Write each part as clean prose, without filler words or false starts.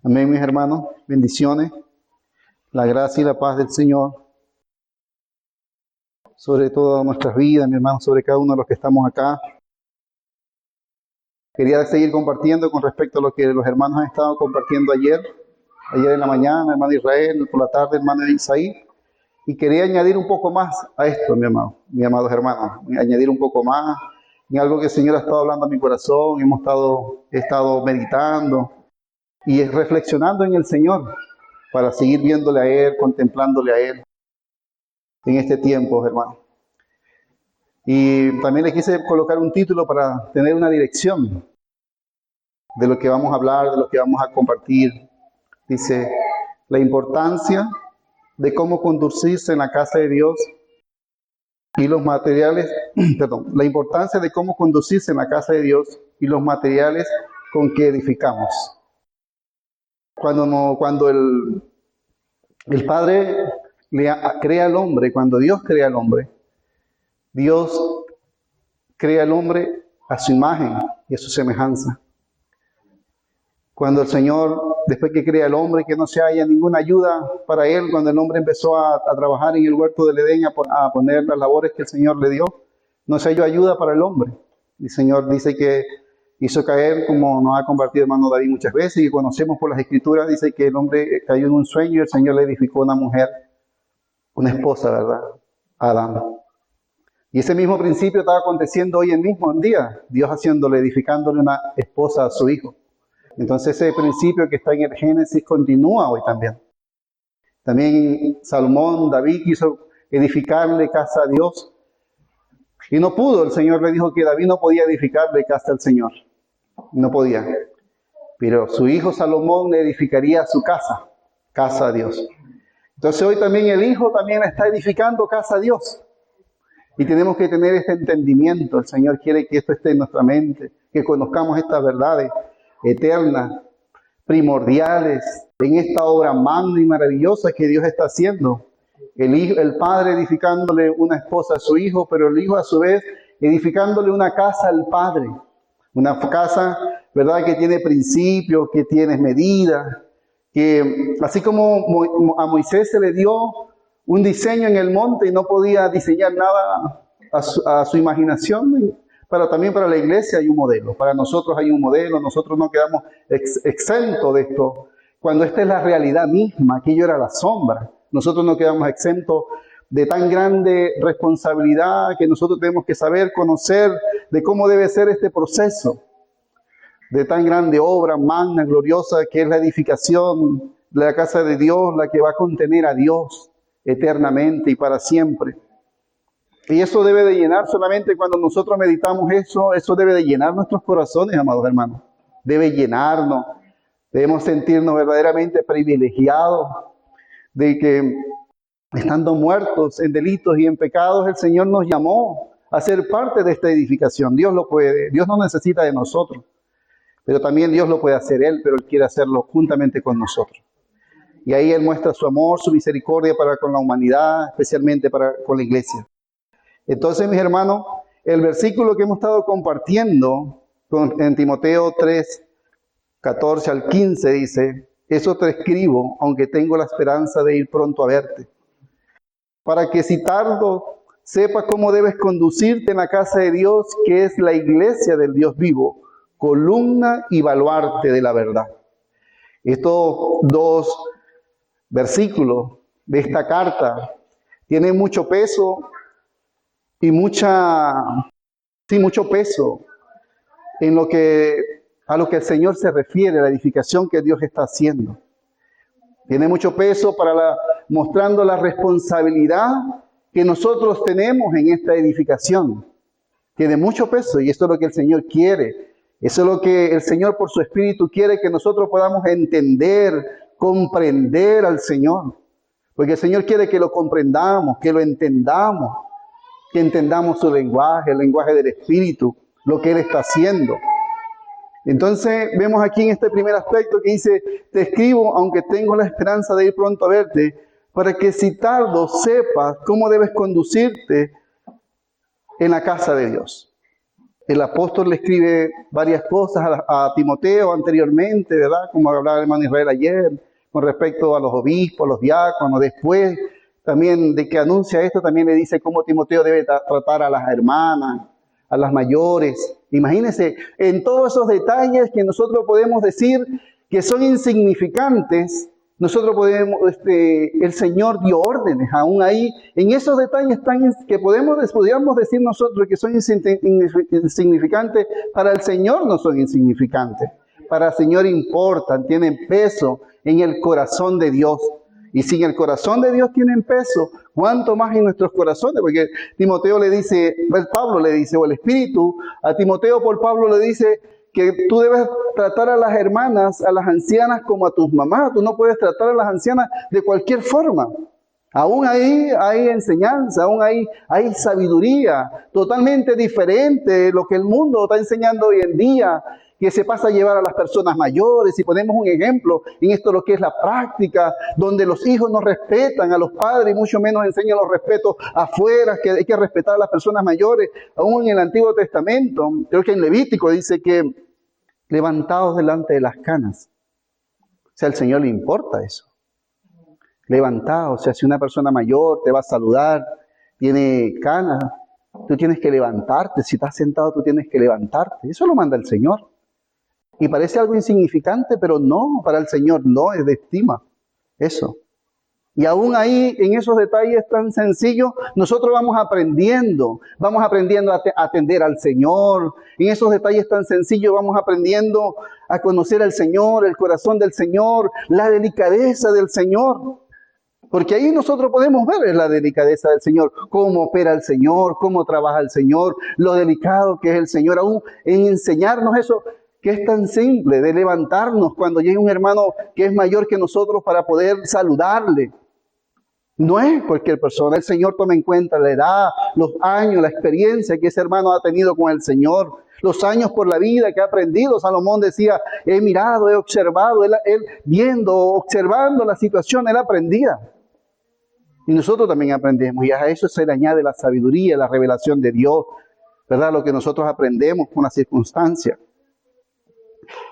Amén, mis hermanos. Bendiciones. La gracia y la paz del Señor sobre todas nuestras vidas, mi hermano, sobre cada uno de los que estamos acá. Quería seguir compartiendo con respecto a lo que los hermanos han estado compartiendo ayer en la mañana, hermano Israel, por la tarde, hermano Isaí. Y quería añadir un poco más a esto, mi amado, mis amados hermanos, añadir un poco más en algo que el Señor ha estado hablando a mi corazón, he estado meditando y reflexionando en el Señor para seguir viéndole a Él, contemplándole a Él en este tiempo, hermano. Y también le quise colocar un título para tener una dirección de lo que vamos a hablar, de lo que vamos a compartir. Dice, la importancia de cómo conducirse en la casa de Dios y los materiales, la importancia de cómo conducirse en la casa de Dios y los materiales con que edificamos. Cuando el Padre crea al hombre, cuando Dios crea al hombre, Dios crea al hombre a su imagen y a su semejanza. Cuando el Señor, después que crea al hombre, que no se haya ninguna ayuda para él, cuando el hombre empezó a trabajar en el huerto del Edén, a poner las labores que el Señor le dio, no se halló ayuda para el hombre. El Señor dice que hizo caer, como nos ha compartido el hermano David muchas veces, y conocemos por las Escrituras, dice que el hombre cayó en un sueño y el Señor le edificó una mujer, una esposa, ¿verdad? A Adán. Y ese mismo principio estaba aconteciendo hoy en mismo en día, Dios edificándole una esposa a su hijo. Entonces ese principio que está en el Génesis continúa hoy también. También Salomón, David quiso edificarle casa a Dios y no pudo. El Señor le dijo que David no podía edificarle casa al Señor. No podía. Pero su hijo Salomón le edificaría su casa a Dios. Entonces hoy también el hijo también está edificando casa a Dios. Y tenemos que tener este entendimiento. El Señor quiere que esto esté en nuestra mente, que conozcamos estas verdades eternas, primordiales, en esta obra magna y maravillosa que Dios está haciendo. El padre edificándole una esposa a su hijo, pero el hijo a su vez edificándole una casa al padre. Una casa, ¿verdad?, que tiene principios, que tiene medidas, que así como a Moisés se le dio un diseño en el monte y no podía diseñar nada a su imaginación, también para la iglesia hay un modelo, para nosotros hay un modelo, nosotros no quedamos exentos de esto. Cuando esta es la realidad misma, aquello era la sombra, nosotros no quedamos exentos de tan grande responsabilidad que nosotros tenemos que saber, conocer de cómo debe ser este proceso, de tan grande obra magna, gloriosa, que es la edificación de la casa de Dios, la que va a contener a Dios eternamente y para siempre. Y eso debe de llenar solamente cuando nosotros meditamos eso debe de llenar nuestros corazones, amados hermanos. Debe llenarnos, debemos sentirnos verdaderamente privilegiados de que estando muertos en delitos y en pecados, el Señor nos llamó a ser parte de esta edificación. Dios lo puede, Dios no necesita de nosotros, pero también Dios lo puede hacer Él, pero Él quiere hacerlo juntamente con nosotros. Y ahí Él muestra su amor, su misericordia para con la humanidad, especialmente con la iglesia. Entonces, mis hermanos, el versículo que hemos estado compartiendo en Timoteo 3, 14 al 15 dice, eso te escribo, aunque tengo la esperanza de ir pronto a verte, para que si tardo sepas cómo debes conducirte en la casa de Dios, que es la iglesia del Dios vivo, columna y baluarte de la verdad. Estos dos versículos de esta carta tienen mucho peso y mucho peso en a lo que el Señor se refiere, la edificación que Dios está haciendo. Tiene mucho peso mostrando la responsabilidad que nosotros tenemos en esta edificación. Tiene mucho peso y esto es lo que el Señor quiere. Eso es lo que el Señor por su Espíritu quiere que nosotros podamos entender, comprender al Señor. Porque el Señor quiere que lo comprendamos, que lo entendamos, que entendamos su lenguaje, el lenguaje del Espíritu, lo que Él está haciendo. Entonces vemos aquí en este primer aspecto que dice, te escribo aunque tengo la esperanza de ir pronto a verte, para que si tardo sepas cómo debes conducirte en la casa de Dios. El apóstol le escribe varias cosas a Timoteo anteriormente, ¿verdad? Como hablaba el hermano Israel ayer, con respecto a los obispos, los diáconos. Después también de que anuncia esto, también le dice cómo Timoteo debe tratar a las hermanas, a las mayores. Imagínense, en todos esos detalles que nosotros podemos decir que son insignificantes, nosotros podemos, el Señor dio órdenes, aún ahí, en esos detalles que podríamos decir nosotros que son insignificantes, para el Señor no son insignificantes. Para el Señor importan, tienen peso en el corazón de Dios. Y si en el corazón de Dios tienen peso, ¿cuánto más en nuestros corazones? Porque Timoteo le dice, Pablo le dice, o el Espíritu, a Timoteo por Pablo le dice que tú debes tratar a las hermanas, a las ancianas como a tus mamás. Tú no puedes tratar a las ancianas de cualquier forma. Aún ahí hay enseñanza, aún hay sabiduría totalmente diferente de lo que el mundo está enseñando hoy en día, que se pasa a llevar a las personas mayores. Y ponemos un ejemplo en esto, lo que es la práctica, donde los hijos no respetan a los padres, y mucho menos enseñan los respetos afuera, que hay que respetar a las personas mayores. Aún en el Antiguo Testamento, creo que en Levítico dice que levantados delante de las canas. O sea, al Señor le importa eso. Levantados, o sea, si una persona mayor te va a saludar, tiene canas, tú tienes que levantarte. Si estás sentado, tú tienes que levantarte. Eso lo manda el Señor. Y parece algo insignificante, pero no, para el Señor no es de estima eso. Y aún ahí, en esos detalles tan sencillos, nosotros vamos aprendiendo a atender al Señor. En esos detalles tan sencillos vamos aprendiendo a conocer al Señor, el corazón del Señor, la delicadeza del Señor. Porque ahí nosotros podemos ver la delicadeza del Señor, cómo opera el Señor, cómo trabaja el Señor, lo delicado que es el Señor, aún en enseñarnos eso, que es tan simple, de levantarnos cuando llega un hermano que es mayor que nosotros para poder saludarle. No es cualquier persona. El Señor toma en cuenta la edad, los años, la experiencia que ese hermano ha tenido con el Señor, los años por la vida que ha aprendido. Salomón decía, he mirado, he observado, él viendo, observando la situación, él aprendía. Y nosotros también aprendemos, y a eso se le añade la sabiduría, la revelación de Dios, ¿verdad? Lo que nosotros aprendemos con las circunstancias.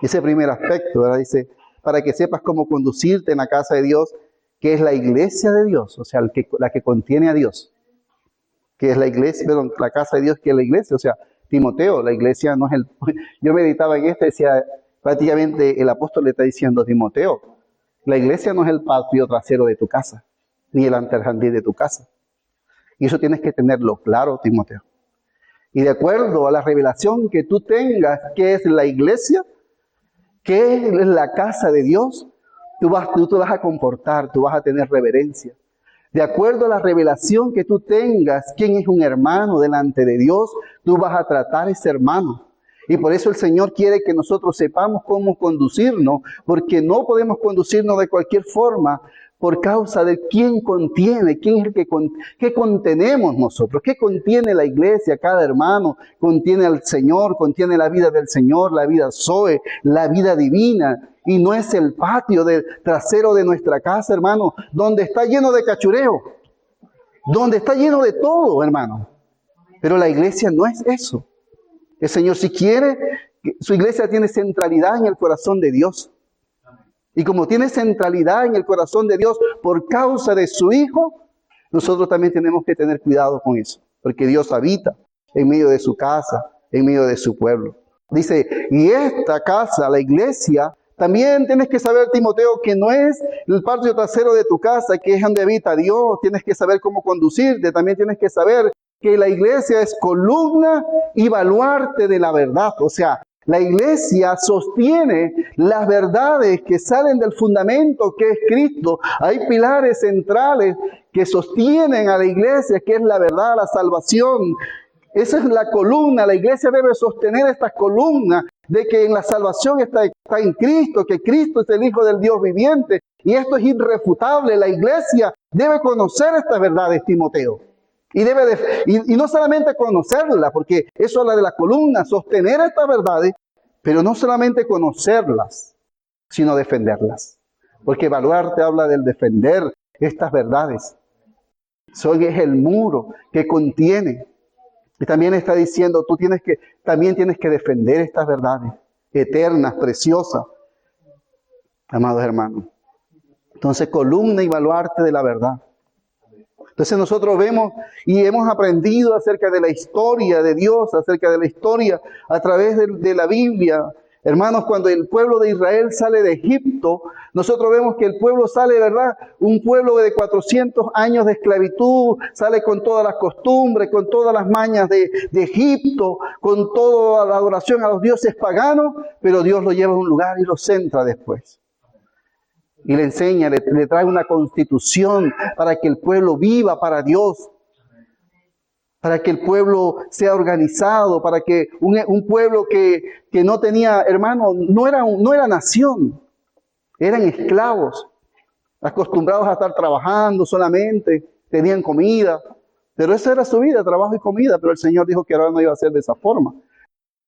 Ese primer aspecto, ¿verdad? Dice, para que sepas cómo conducirte en la casa de Dios, que es la iglesia de Dios, o sea, la que contiene a Dios, que es la iglesia, perdón, la casa de Dios, que es la iglesia, o sea, Timoteo, la iglesia no es el... Yo meditaba en esto y decía, prácticamente el apóstol le está diciendo a Timoteo, la iglesia no es el patio trasero de tu casa, ni el antejardín de tu casa. Y eso tienes que tenerlo claro, Timoteo. Y de acuerdo a la revelación que tú tengas, que es la iglesia, que es la casa de Dios, tú te vas a comportar, tú vas a tener reverencia. De acuerdo a la revelación que tú tengas, quién es un hermano delante de Dios, tú vas a tratar a ese hermano. Y por eso el Señor quiere que nosotros sepamos cómo conducirnos, porque no podemos conducirnos de cualquier forma por causa de quién contiene, quién es el qué contenemos nosotros, qué contiene la iglesia, cada hermano, contiene al Señor, contiene la vida del Señor, la vida Zoe, la vida divina. Y no es el patio trasero de nuestra casa, hermano, donde está lleno de cachureo, donde está lleno de todo, hermano. Pero la iglesia no es eso. El Señor, si quiere, su iglesia tiene centralidad en el corazón de Dios. Y como tiene centralidad en el corazón de Dios por causa de su Hijo, nosotros también tenemos que tener cuidado con eso. Porque Dios habita en medio de su casa, en medio de su pueblo. Dice, y esta casa, la iglesia, también tienes que saber, Timoteo, que no es el patio trasero de tu casa, que es donde habita Dios. Tienes que saber cómo conducirte. También tienes que saber que la iglesia es columna y baluarte de la verdad. O sea, la iglesia sostiene las verdades que salen del fundamento que es Cristo. Hay pilares centrales que sostienen a la iglesia, que es la verdad, la salvación. Esa es la columna. La iglesia debe sostener estas columnas de que en la salvación está en Cristo, que Cristo es el Hijo del Dios viviente. Y esto es irrefutable. La iglesia debe conocer estas verdades, Timoteo. Y no solamente conocerlas, porque eso habla de la columna, sostener estas verdades, pero no solamente conocerlas, sino defenderlas. Porque baluarte habla del defender estas verdades. Es el muro que contiene. Y también está diciendo, también tienes que defender estas verdades eternas, preciosas, amados hermanos. Entonces, columna y baluarte de la verdad. Entonces nosotros vemos y hemos aprendido acerca de la historia de Dios, acerca de la historia a través de la Biblia. Hermanos, cuando el pueblo de Israel sale de Egipto, nosotros vemos que el pueblo sale, ¿verdad? Un pueblo de 400 años de esclavitud, sale con todas las costumbres, con todas las mañas de Egipto, con toda la adoración a los dioses paganos, pero Dios lo lleva a un lugar y lo centra después. Y le enseña, le trae una constitución para que el pueblo viva para Dios, para que el pueblo sea organizado, para que un pueblo que no tenía, hermano, no era nación, eran esclavos, acostumbrados a estar trabajando solamente, tenían comida, pero esa era su vida, trabajo y comida, pero el Señor dijo que ahora no iba a ser de esa forma.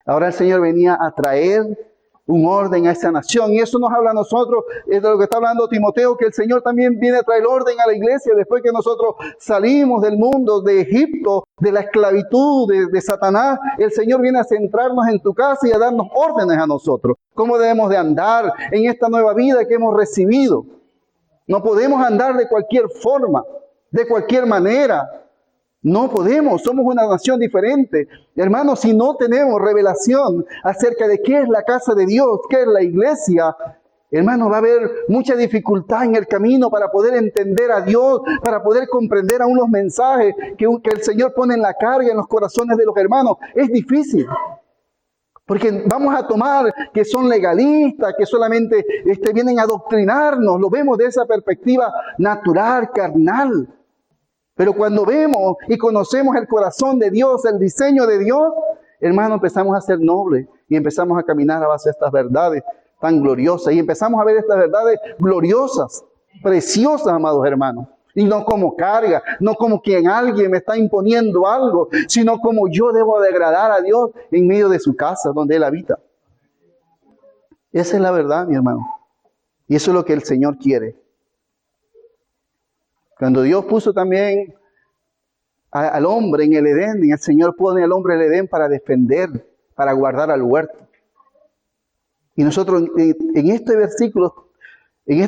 Ahora el Señor venía a traer un orden a esa nación. Y eso nos habla a nosotros, es de lo que está hablando Timoteo, que el Señor también viene a traer orden a la iglesia después que nosotros salimos del mundo, de Egipto, de la esclavitud, de Satanás. El Señor viene a centrarnos en tu casa y a darnos órdenes a nosotros. ¿Cómo debemos de andar en esta nueva vida que hemos recibido? No podemos andar de cualquier forma, de cualquier manera. No podemos, somos una nación diferente. Hermanos, si no tenemos revelación acerca de qué es la casa de Dios, qué es la iglesia, hermanos, va a haber mucha dificultad en el camino para poder entender a Dios, para poder comprender aún los mensajes que el Señor pone en la carga, en los corazones de los hermanos. Es difícil. Porque vamos a tomar que son legalistas, que solamente vienen a adoctrinarnos. Lo vemos de esa perspectiva natural, carnal. Pero cuando vemos y conocemos el corazón de Dios, el diseño de Dios, hermano, empezamos a ser nobles y empezamos a caminar a base de estas verdades tan gloriosas. Y empezamos a ver estas verdades gloriosas, preciosas, amados hermanos. Y no como carga, no como quien alguien me está imponiendo algo, sino como yo debo de agradar a Dios en medio de su casa, donde Él habita. Esa es la verdad, mi hermano. Y eso es lo que el Señor quiere. Cuando Dios puso también al hombre en el Edén, y el Señor pone al hombre en el Edén para defender, para guardar al huerto. Y nosotros en este versículo, en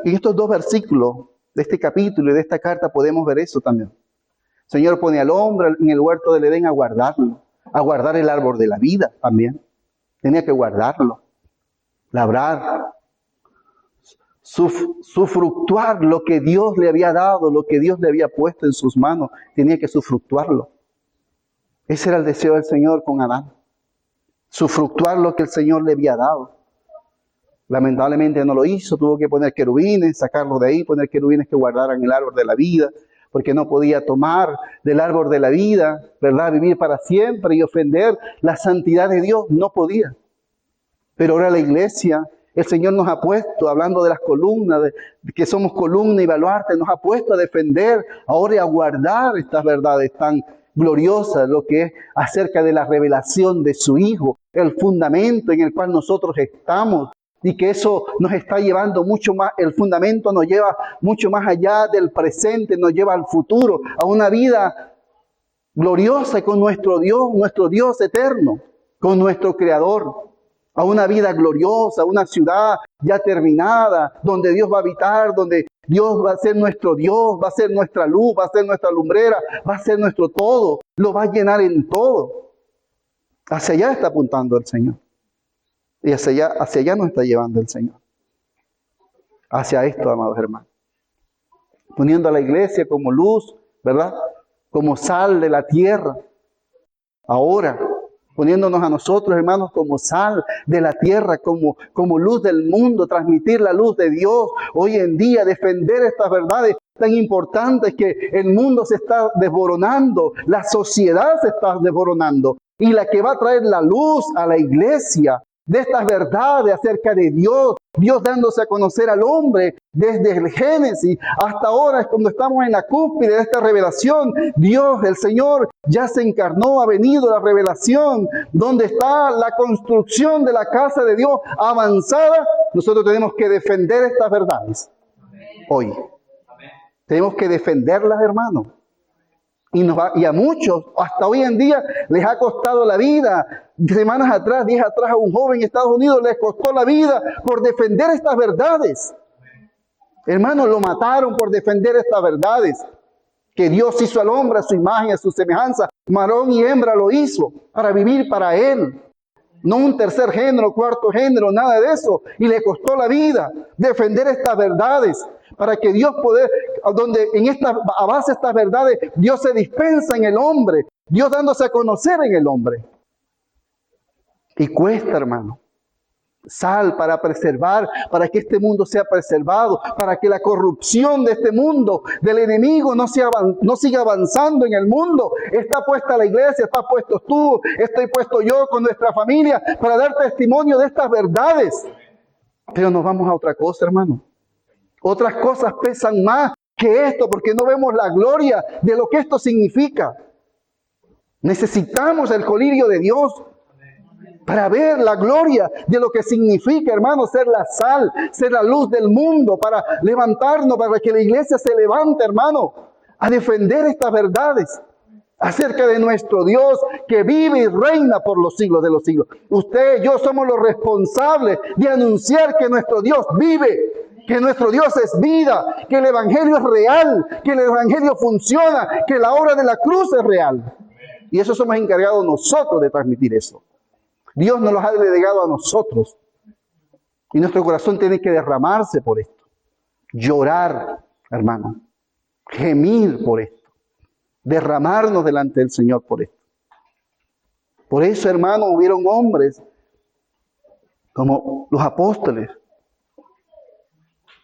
estos dos versículos de este capítulo y de esta carta podemos ver eso también. El Señor pone al hombre en el huerto del Edén a guardarlo, a guardar el árbol de la vida también. Tenía que guardarlo, labrar, sufructuar lo que Dios le había dado, lo que Dios le había puesto en sus manos, tenía que sufructuarlo. Ese era el deseo del Señor con Adán, sufructuar lo que el Señor le había dado. Lamentablemente no lo hizo, tuvo que poner querubines, sacarlos de ahí, poner querubines que guardaran el árbol de la vida, porque no podía tomar del árbol de la vida, ¿verdad? Vivir para siempre y ofender la santidad de Dios, no podía. Pero ahora la iglesia, el Señor nos ha puesto, hablando de las columnas, de que somos columna y baluarte, nos ha puesto a defender, ahora y a guardar estas verdades tan gloriosas, lo que es acerca de la revelación de su Hijo, el fundamento en el cual nosotros estamos, y que eso nos está llevando mucho más, el fundamento nos lleva mucho más allá del presente, nos lleva al futuro, a una vida gloriosa con nuestro Dios eterno, con nuestro Creador. A una vida gloriosa, una ciudad ya terminada, donde Dios va a habitar, donde Dios va a ser nuestro Dios, va a ser nuestra luz, va a ser nuestra lumbrera, va a ser nuestro todo, lo va a llenar en todo. Hacia allá está apuntando el Señor. Y hacia allá nos está llevando el Señor. Hacia esto, amados hermanos. Poniendo a la iglesia como luz, ¿verdad? Como sal de la tierra. Ahora, poniéndonos a nosotros, hermanos, como sal de la tierra, como luz del mundo, transmitir la luz de Dios. Hoy en día, defender estas verdades tan importantes que el mundo se está desboronando, la sociedad se está desboronando. Y la que va a traer la luz a la iglesia de estas verdades acerca de Dios, Dios dándose a conocer al hombre desde el Génesis hasta ahora, es cuando estamos en la cúspide de esta revelación. Dios, el Señor, ya se encarnó, ha venido la revelación, donde está la construcción de la casa de Dios avanzada. Nosotros tenemos que defender estas verdades hoy. Tenemos que defenderlas, hermanos. Y a muchos, hasta hoy en día, les ha costado la vida. Semanas atrás, días atrás, a un joven en Estados Unidos les costó la vida por defender estas verdades. Hermanos, lo mataron por defender estas verdades. Que Dios hizo al hombre a su imagen, a su semejanza. Varón y hembra lo hizo para vivir para Él. No un tercer género, cuarto género, nada de eso. Y le costó la vida defender estas verdades. Para que Dios donde a base de estas verdades, Dios se dispensa en el hombre. Dios dándose a conocer en el hombre. Y cuesta, hermano. Sal para preservar, para que este mundo sea preservado, para que la corrupción de este mundo, del enemigo, no siga avanzando en el mundo. Está puesta la iglesia, está puesto tú, estoy puesto yo con nuestra familia para dar testimonio de estas verdades. Pero nos vamos a otra cosa, hermano. Otras cosas pesan más que esto porque no vemos la gloria de lo que esto significa. Necesitamos el colirio de Dios para ver la gloria de lo que significa, hermano, ser la sal, ser la luz del mundo, para levantarnos, para que la iglesia se levante, hermano, a defender estas verdades acerca de nuestro Dios que vive y reina por los siglos de los siglos. Usted y yo somos los responsables de anunciar que nuestro Dios vive, que nuestro Dios es vida, que el Evangelio es real, que el Evangelio funciona, que la obra de la cruz es real. Y eso somos encargados nosotros de transmitir eso. Dios nos los ha delegado a nosotros. Y nuestro corazón tiene que derramarse por esto. Llorar, hermano. Gemir por esto. Derramarnos delante del Señor por esto. Por eso, hermano, hubieron hombres como los apóstoles.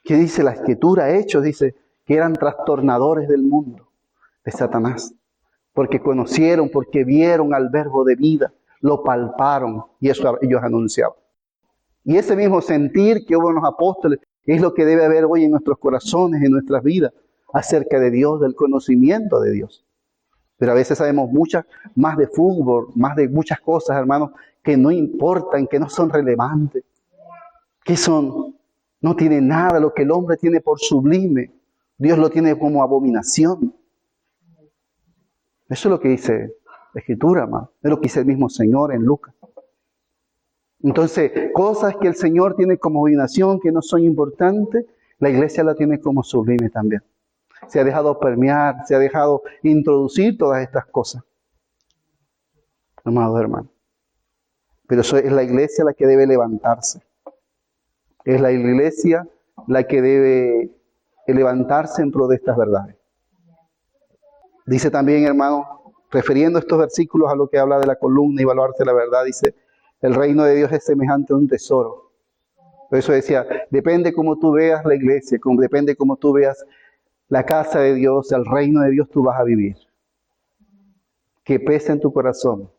Que dice la Escritura, Hechos, dice que eran trastornadores del mundo, de Satanás. Porque conocieron, porque vieron al verbo de vida. Lo palparon y eso ellos anunciaban. Y ese mismo sentir que hubo en los apóstoles es lo que debe haber hoy en nuestros corazones, en nuestras vidas, acerca de Dios, del conocimiento de Dios. Pero a veces sabemos más de fútbol, más de muchas cosas, hermanos, que no importan, que no son relevantes. ¿Qué son? No tiene nada. Lo que el hombre tiene por sublime, Dios lo tiene como abominación. Eso es lo que dice la Escritura, hermano. Es lo que dice el mismo Señor en Lucas. Entonces, cosas que el Señor tiene como abominación, que no son importantes, la iglesia la tiene como sublime también. Se ha dejado permear, se ha dejado introducir todas estas cosas. Amados hermanos. Pero eso es la iglesia la que debe levantarse. Es la iglesia la que debe levantarse en pro de estas verdades. Dice también, hermano, refiriendo estos versículos a lo que habla de la columna y evaluarse la verdad, dice, el reino de Dios es semejante a un tesoro. Por eso decía, depende cómo tú veas la iglesia, depende cómo tú veas la casa de Dios, el reino de Dios, tú vas a vivir. Que pesa en tu corazón.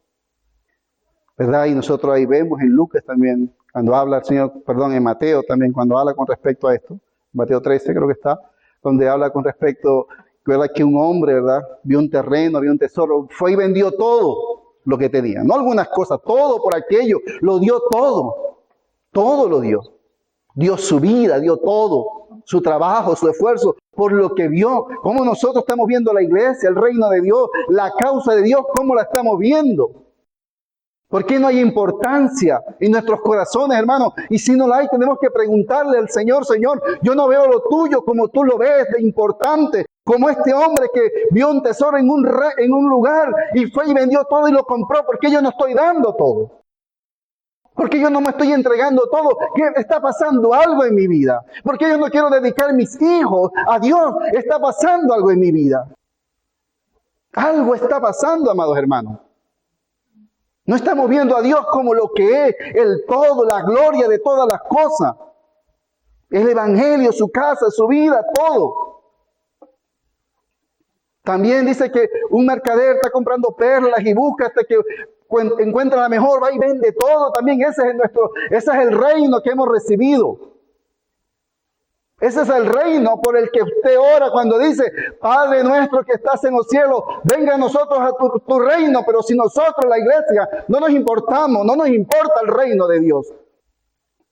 ¿Verdad? Y nosotros ahí vemos en Lucas también, cuando habla el Señor, en Mateo también, cuando habla con respecto a esto, Mateo 13 creo que está, donde habla con respecto, ¿verdad? Que un hombre, ¿verdad? Vio un terreno, vio un tesoro, fue y vendió todo lo que tenía. No algunas cosas, todo por aquello, lo dio todo. Todo lo dio. Dio su vida, dio todo, su trabajo, su esfuerzo, por lo que vio. Cómo nosotros estamos viendo la iglesia, el reino de Dios, la causa de Dios, cómo la estamos viendo. ¿Por qué no hay importancia en nuestros corazones, hermanos? Y si no la hay, tenemos que preguntarle al Señor, Señor, yo no veo lo tuyo como tú lo ves, de importante. Como este hombre que vio un tesoro en un lugar y fue y vendió todo y lo compró. ¿Por qué yo no estoy dando todo? ¿Por qué yo no me estoy entregando todo? ¿Qué está pasando algo en mi vida? ¿Por qué yo no quiero dedicar mis hijos a Dios? Está pasando algo en mi vida. Algo está pasando, amados hermanos. No estamos viendo a Dios como lo que es, el todo, la gloria de todas las cosas. El evangelio, su casa, su vida, todo. También dice que un mercader está comprando perlas y busca hasta que encuentra la mejor, va y vende todo. También ese es el reino que hemos recibido. Ese es el reino por el que usted ora cuando dice, Padre nuestro que estás en los cielos, venga a nosotros a tu reino. Pero si nosotros, la iglesia, no nos importamos, no nos importa el reino de Dios.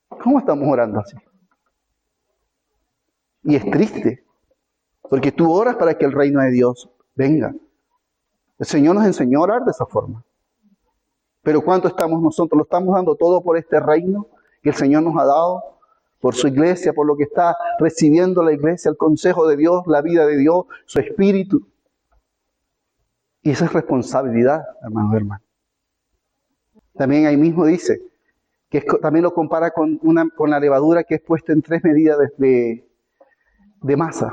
¿Cómo estamos orando así? Y es triste, porque tú oras para que el reino de Dios venga. El Señor nos enseñó a orar de esa forma. Pero ¿cuánto estamos nosotros? ¿Lo estamos dando todo por este reino que el Señor nos ha dado? Por su iglesia, por lo que está recibiendo la iglesia, el consejo de Dios, la vida de Dios, su espíritu. Y esa es responsabilidad, hermanos y hermanas. También ahí mismo dice, que también lo compara con la levadura que es puesta en 3 medidas de masa.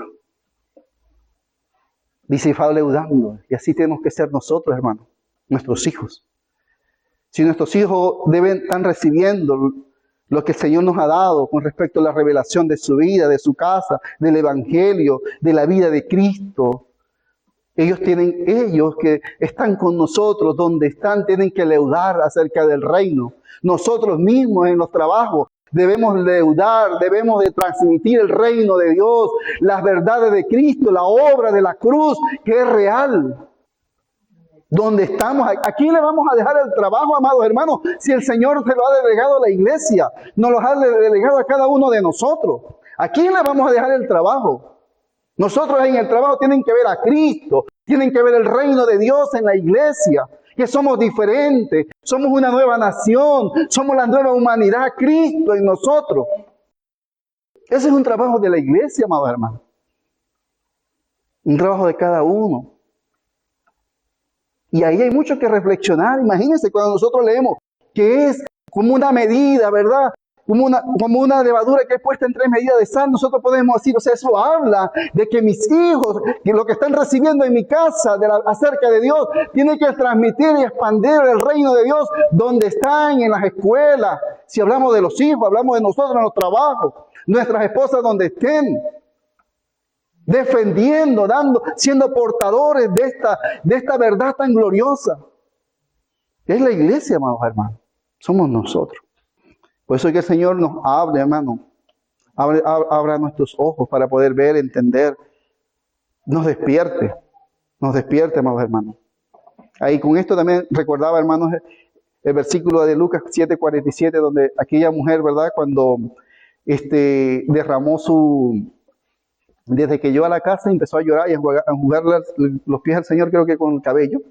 Dice, y va leudando. Y así tenemos que ser nosotros, hermanos, nuestros hijos. Si nuestros hijos están recibiendo lo que el Señor nos ha dado con respecto a la revelación de su vida, de su casa, del Evangelio, de la vida de Cristo, ellos que están con nosotros, donde están, tienen que leudar acerca del reino. Nosotros mismos en los trabajos debemos leudar, debemos de transmitir el reino de Dios, las verdades de Cristo, la obra de la cruz, que es real. Donde estamos, ¿a quién le vamos a dejar el trabajo, amados hermanos? Si el Señor se lo ha delegado a la iglesia, nos lo ha delegado a cada uno de nosotros. ¿A quién le vamos a dejar el trabajo? Nosotros en el trabajo tienen que ver a Cristo, tienen que ver el reino de Dios en la iglesia, que somos diferentes, somos una nueva nación, somos la nueva humanidad, Cristo en nosotros. Ese es un trabajo de la iglesia, amados hermanos. Un trabajo de cada uno. Y ahí hay mucho que reflexionar. Imagínense cuando nosotros leemos que es como una medida, ¿verdad? Como una levadura que es puesta en 3 medidas de sal, nosotros podemos decir, o sea, eso habla de que mis hijos, que lo que están recibiendo en mi casa acerca de Dios, tienen que transmitir y expandir el reino de Dios donde están, en las escuelas. Si hablamos de los hijos, hablamos de nosotros en los trabajos, nuestras esposas donde estén, defendiendo, siendo portadores de esta verdad tan gloriosa. Es la iglesia, amados hermanos, somos nosotros. Por eso es que el Señor nos hable, hermano. Abra nuestros ojos para poder ver, entender. Nos despierte, amados hermanos. Ahí con esto también recordaba, hermanos, el versículo de Lucas 7:47, donde aquella mujer, ¿verdad? Cuando derramó desde que llegó a la casa empezó a llorar y a enjugar los pies al Señor, creo que con el cabello.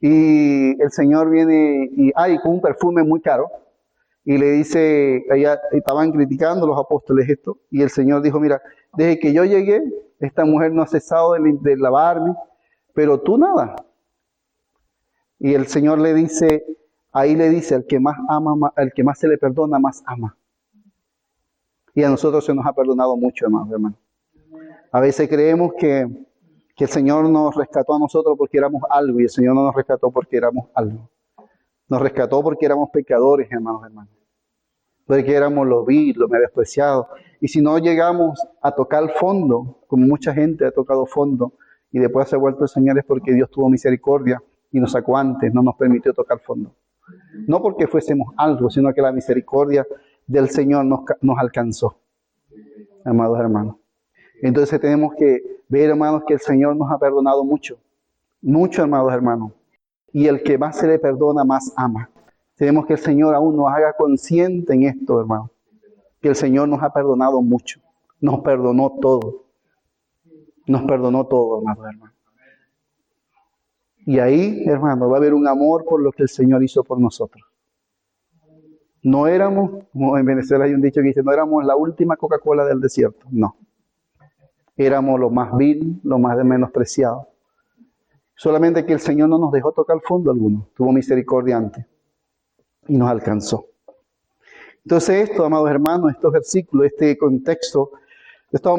Y el Señor viene con un perfume muy caro. Y le dice, estaban criticando los apóstoles esto, y el Señor dijo, mira, desde que yo llegué, esta mujer no ha cesado de lavarme, pero tú nada. Y el Señor le dice, al que más ama, al que más se le perdona, más ama. Y a nosotros se nos ha perdonado mucho, hermano. A veces creemos que el Señor nos rescató a nosotros porque éramos algo, y el Señor no nos rescató porque éramos algo. Nos rescató porque éramos pecadores, hermanos. Porque éramos los viles, los despreciados. Y si no llegamos a tocar fondo, como mucha gente ha tocado fondo, y después se ha vuelto el Señor, es porque Dios tuvo misericordia y nos sacó antes, no nos permitió tocar fondo. No porque fuésemos algo, sino que la misericordia del Señor nos alcanzó, amados hermanos. Entonces tenemos que ver, hermanos, que el Señor nos ha perdonado mucho. Mucho, amados hermanos. Y el que más se le perdona, más ama. Tenemos que el Señor aún nos haga consciente en esto, hermano. Que el Señor nos ha perdonado mucho. Nos perdonó todo. Nos perdonó todo, amados hermanos. Y ahí, hermano, va a haber un amor por lo que el Señor hizo por nosotros. No éramos, como en Venezuela hay un dicho que dice, no éramos la última Coca-Cola del desierto. No. Éramos lo más vil, lo más menospreciado. Solamente que el Señor no nos dejó tocar fondo alguno. Tuvo misericordia antes. Y nos alcanzó. Entonces esto, amados hermanos, estos versículos, este contexto, lo he estado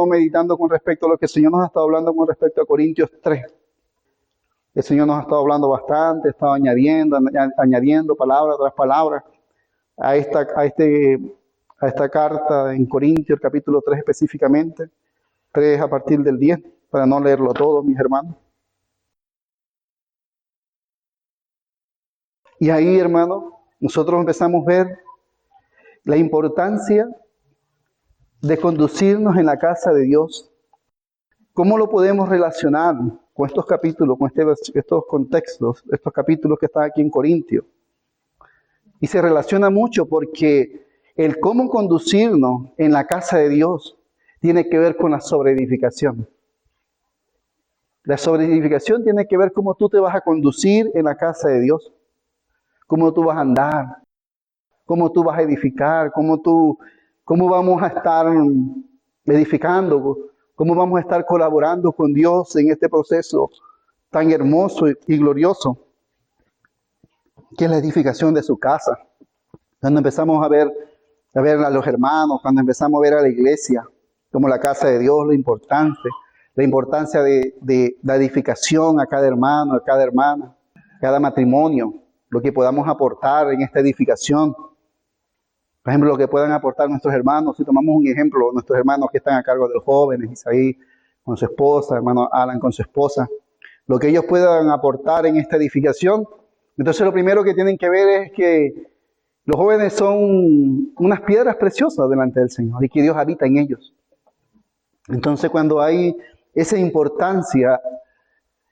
meditando con respecto a lo que el Señor nos ha estado hablando con respecto a Corintios 3. El Señor nos ha estado hablando bastante, ha estado añadiendo palabra tras palabra a esta carta en Corintios, capítulo 3 específicamente, 3 a partir del 10, para no leerlo todo, mis hermanos. Y ahí, hermano, nosotros empezamos a ver la importancia de conducirnos en la casa de Dios. ¿Cómo lo podemos relacionar con estos capítulos, con estos contextos, estos capítulos que están aquí en Corintios? Y se relaciona mucho porque el cómo conducirnos en la casa de Dios tiene que ver con la sobreedificación. La sobreedificación tiene que ver cómo tú te vas a conducir en la casa de Dios, cómo tú vas a andar, cómo tú vas a edificar, cómo vamos a estar edificando, cómo vamos a estar colaborando con Dios en este proceso tan hermoso y glorioso, que es la edificación de su casa. Cuando empezamos a ver a los hermanos, cuando empezamos a ver a la iglesia como la casa de Dios, lo importante, la importancia de la edificación a cada hermano, a cada hermana, cada matrimonio, lo que podamos aportar en esta edificación. Por ejemplo, lo que puedan aportar nuestros hermanos, si tomamos un ejemplo, nuestros hermanos que están a cargo de los jóvenes, Isaí con su esposa, hermano Alan con su esposa, lo que ellos puedan aportar en esta edificación. Entonces lo primero que tienen que ver es que los jóvenes son unas piedras preciosas delante del Señor y que Dios habita en ellos. Entonces cuando hay esa importancia,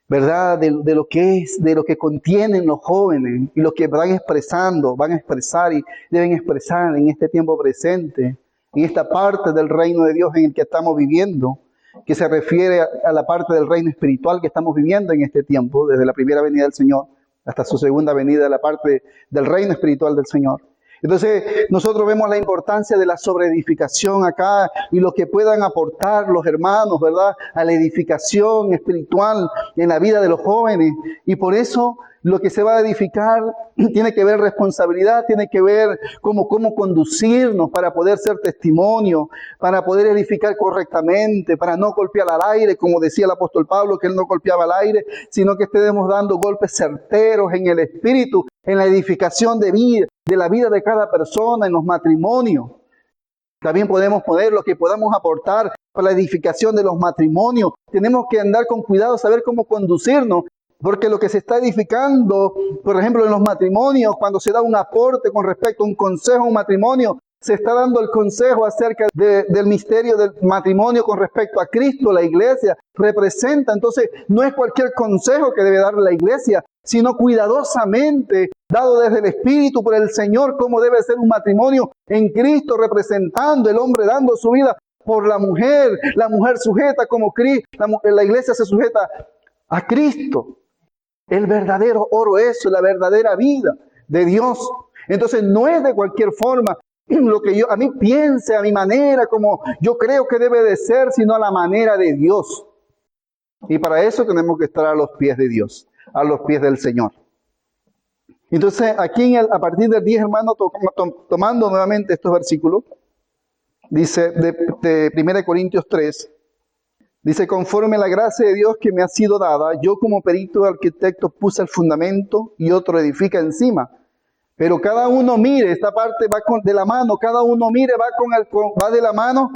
¿verdad? De lo que es, de lo que contienen los jóvenes y lo que van a expresar y deben expresar en este tiempo presente, en esta parte del reino de Dios en el que estamos viviendo, que se refiere a la parte del reino espiritual que estamos viviendo en este tiempo, desde la primera venida del Señor hasta su segunda venida, la parte del reino espiritual del Señor. Entonces, nosotros vemos la importancia de la sobreedificación acá y lo que puedan aportar los hermanos, ¿verdad?, a la edificación espiritual en la vida de los jóvenes. Y por eso lo que se va a edificar tiene que ver responsabilidad, tiene que ver cómo conducirnos para poder ser testimonio, para poder edificar correctamente, para no golpear al aire, como decía el apóstol Pablo, que él no golpeaba al aire, sino que estemos dando golpes certeros en el espíritu, en la edificación de la vida de cada persona, en los matrimonios. También podemos poner lo que podamos aportar para la edificación de los matrimonios. Tenemos que andar con cuidado, saber cómo conducirnos, porque lo que se está edificando, por ejemplo, en los matrimonios, cuando se da un aporte con respecto a un consejo a un matrimonio, se está dando el consejo acerca del misterio del matrimonio con respecto a Cristo. La iglesia representa, entonces no es cualquier consejo que debe dar la iglesia, sino cuidadosamente dado desde el Espíritu por el Señor, cómo debe ser un matrimonio en Cristo, representando el hombre dando su vida por la mujer sujeta como Cristo, la iglesia se sujeta a Cristo. El verdadero oro es la verdadera vida de Dios. Entonces no es de cualquier forma lo que a mí piense, a mi manera, como yo creo que debe de ser, sino a la manera de Dios. Y para eso tenemos que estar a los pies de Dios, a los pies del Señor. Entonces aquí a partir del 10, hermano, tomando nuevamente estos versículos, dice de 1 Corintios 3, dice, conforme a la gracia de Dios que me ha sido dada, yo como perito arquitecto puse el fundamento y otro edifica encima. Pero cada uno mire, esta parte va de la mano, cada uno mire, va de la mano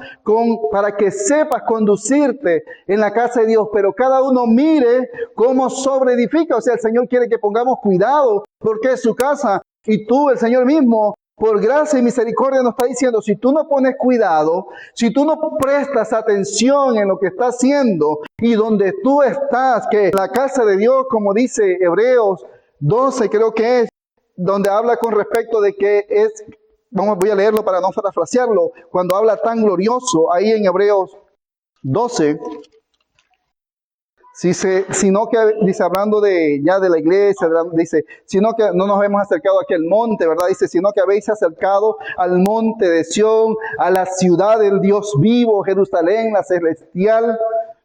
para que sepas conducirte en la casa de Dios. Pero cada uno mire cómo sobreedifica. O sea, el Señor quiere que pongamos cuidado porque es su casa. Y tú, el Señor mismo, por gracia y misericordia nos está diciendo, si tú no pones cuidado, si tú no prestas atención en lo que estás haciendo y donde tú estás, que la casa de Dios, como dice Hebreos 12, creo que es, donde habla con respecto de que es, voy a leerlo para no parafrasearlo, cuando habla tan glorioso, ahí en Hebreos 12, sino que, dice, hablando ya de la iglesia, dice, sino que no nos hemos acercado aquí al monte, ¿verdad? Dice, sino que habéis acercado al monte de Sión, a la ciudad del Dios vivo, Jerusalén, la celestial,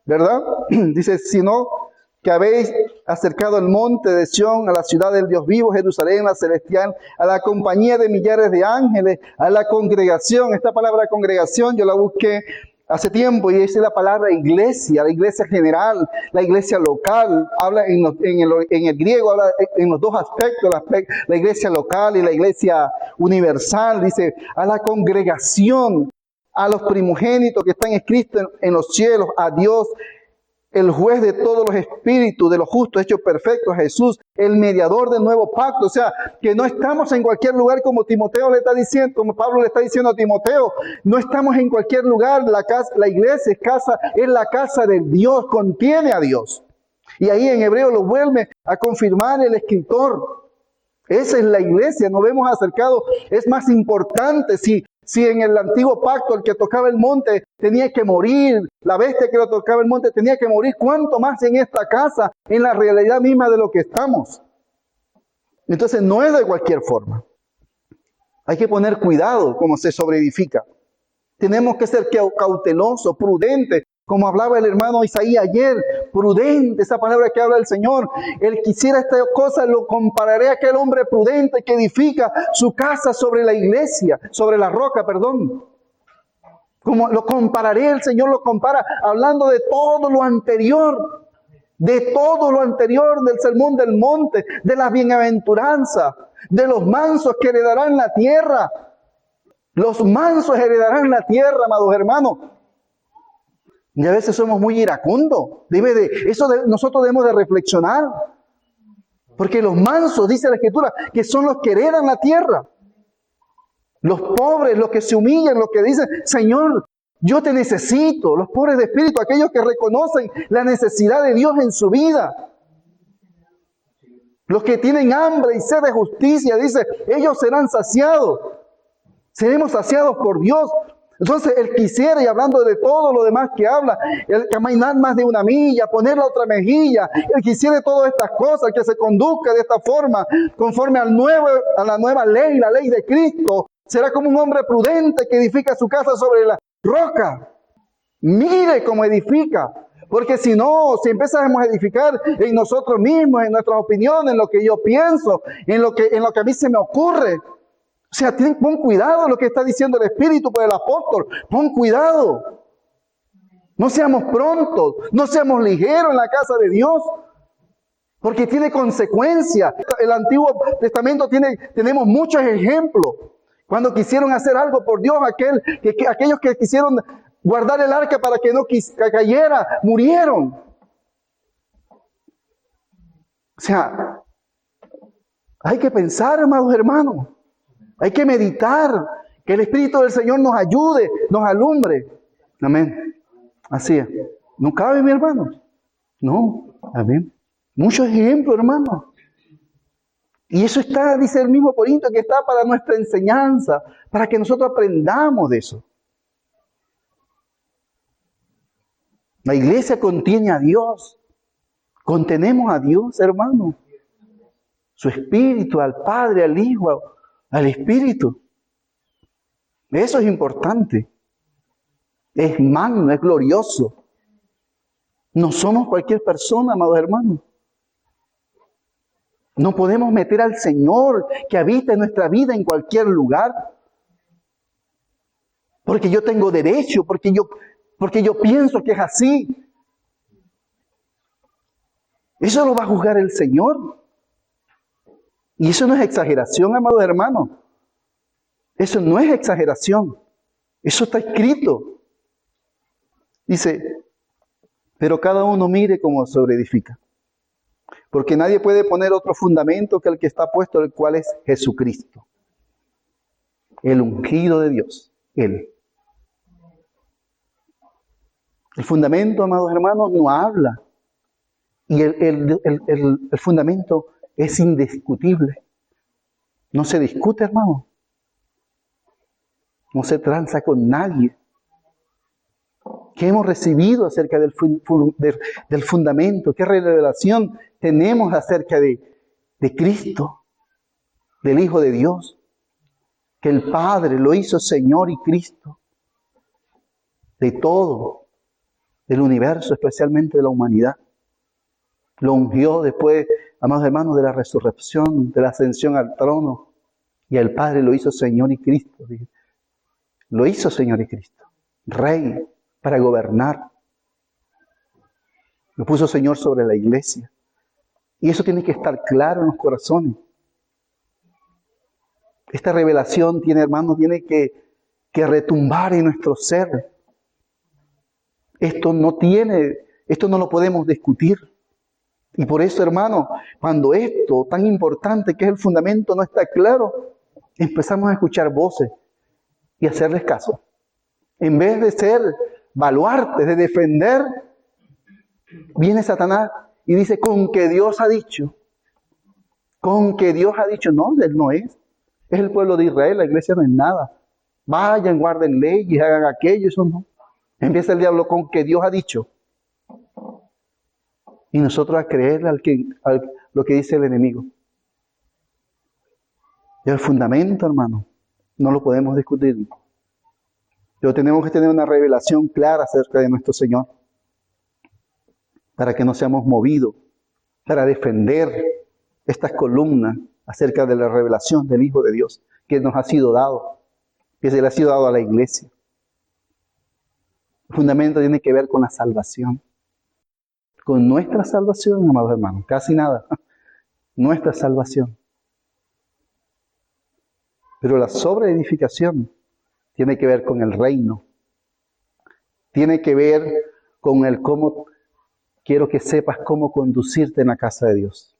¿verdad? Dice, sino que habéis acercado al monte de Sión, a la ciudad del Dios vivo, Jerusalén, la celestial, a la compañía de millares de ángeles, a la congregación. Esta palabra congregación yo la busqué hace tiempo y es la palabra iglesia, la iglesia general, la iglesia local. Habla en el griego, habla en los dos aspectos, la iglesia local y la iglesia universal. Dice, a la congregación, a los primogénitos que están escritos en los cielos, a Dios, el juez de todos los espíritus, de los justos, hecho perfecto, Jesús, el mediador del nuevo pacto. O sea, que no estamos en cualquier lugar como Timoteo le está diciendo, como Pablo le está diciendo a Timoteo. No estamos en cualquier lugar. La iglesia es la casa de Dios, contiene a Dios. Y ahí en Hebreo lo vuelve a confirmar el escritor. Esa es la iglesia, nos vemos acercados. Es más importante, si Si en el antiguo pacto el que tocaba el monte tenía que morir, la bestia que lo tocaba el monte tenía que morir, ¿cuánto más en esta casa, en la realidad misma de lo que estamos? Entonces no es de cualquier forma. Hay que poner cuidado como se sobreedifica. Tenemos que ser cautelosos, prudentes, como hablaba el hermano Isaías ayer, prudente, esa palabra que habla el Señor. Él quisiera esta cosa, lo compararé a aquel hombre prudente que edifica su casa sobre la iglesia, sobre la roca, perdón. Como lo compararé, el Señor lo compara, hablando de todo lo anterior, del sermón del monte, de las bienaventuranzas, de los mansos que heredarán la tierra. Los mansos heredarán la tierra, amados hermanos. Y a veces somos muy iracundos. Nosotros debemos de reflexionar. Porque los mansos, dice la Escritura, que son los que heredan la tierra. Los pobres, los que se humillan, los que dicen, Señor, yo te necesito. Los pobres de espíritu, aquellos que reconocen la necesidad de Dios en su vida. Los que tienen hambre y sed de justicia, dice, ellos serán saciados. Seremos saciados por Dios. Entonces, Él quisiera, y hablando de todo lo demás que habla, el caminar más de una milla, poner la otra mejilla, Él quisiera todas estas cosas, que se conduzca de esta forma, conforme a la nueva ley, la ley de Cristo. Será como un hombre prudente que edifica su casa sobre la roca. Mire cómo edifica. Porque si empezamos a edificar en nosotros mismos, en nuestras opiniones, en lo que yo pienso, en lo que a mí se me ocurre. O sea, pon cuidado lo que está diciendo el Espíritu por el apóstol. Pon cuidado. No seamos prontos, no seamos ligeros en la casa de Dios. Porque tiene consecuencias. El Antiguo Testamento tenemos muchos ejemplos. Cuando quisieron hacer algo por Dios, aquellos que quisieron guardar el arca para que no cayera, murieron. O sea, hay que pensar, amados hermanos. Hay que meditar, que el Espíritu del Señor nos ayude, nos alumbre. Amén. Así es. ¿No cabe, mi hermano? No. Amén. Muchos ejemplos, hermano. Y eso está, dice el mismo Corinto, que está para nuestra enseñanza, para que nosotros aprendamos de eso. La iglesia contiene a Dios. Contenemos a Dios, hermano. Su Espíritu, al Padre, al Hijo, al Espíritu. Eso es importante. Es magno, es glorioso. No somos cualquier persona, amados hermanos. No podemos meter al Señor que habita en nuestra vida en cualquier lugar. Porque yo tengo derecho, porque yo pienso que es así. Eso lo va a juzgar el Señor. Y eso no es exageración, amados hermanos. Eso no es exageración. Eso está escrito. Dice, pero cada uno mire cómo sobreedifica. Porque nadie puede poner otro fundamento que el que está puesto, el cual es Jesucristo. El ungido de Dios. Él. El fundamento, amados hermanos, no habla. Y el fundamento es indiscutible. No se discute, hermano. No se tranza con nadie. ¿Qué hemos recibido acerca del fundamento? ¿Qué revelación tenemos acerca de Cristo? Del Hijo de Dios. Que el Padre lo hizo Señor y Cristo. De todo. Del universo, especialmente de la humanidad. Lo ungió después, amados hermanos, de la resurrección, de la ascensión al trono. Y el Padre lo hizo Señor y Cristo. Lo hizo Señor y Cristo. Rey para gobernar. Lo puso Señor sobre la iglesia. Y eso tiene que estar claro en los corazones. Esta revelación tiene que retumbar en nuestro ser. Esto no lo podemos discutir. Y por eso, hermano, cuando esto tan importante que es el fundamento no está claro, empezamos a escuchar voces y hacerles caso. En vez de ser baluartes, de defender, viene Satanás y dice, con que Dios ha dicho. Con que Dios ha dicho, no, Él no es. Es el pueblo de Israel, la iglesia no es nada. Vayan, guarden leyes, hagan aquello, eso no. Empieza el diablo con que Dios ha dicho. Y nosotros a creer lo que dice el enemigo. Y el fundamento, hermano, no lo podemos discutir. Pero tenemos que tener una revelación clara acerca de nuestro Señor, para que no seamos movidos, para defender estas columnas acerca de la revelación del Hijo de Dios, que nos ha sido dado, que se le ha sido dado a la iglesia. El fundamento tiene que ver con la salvación. Con nuestra salvación, amados hermanos, casi nada. Nuestra salvación. Pero la sobreedificación tiene que ver con el reino. Tiene que ver con el cómo, quiero que sepas cómo conducirte en la casa de Dios.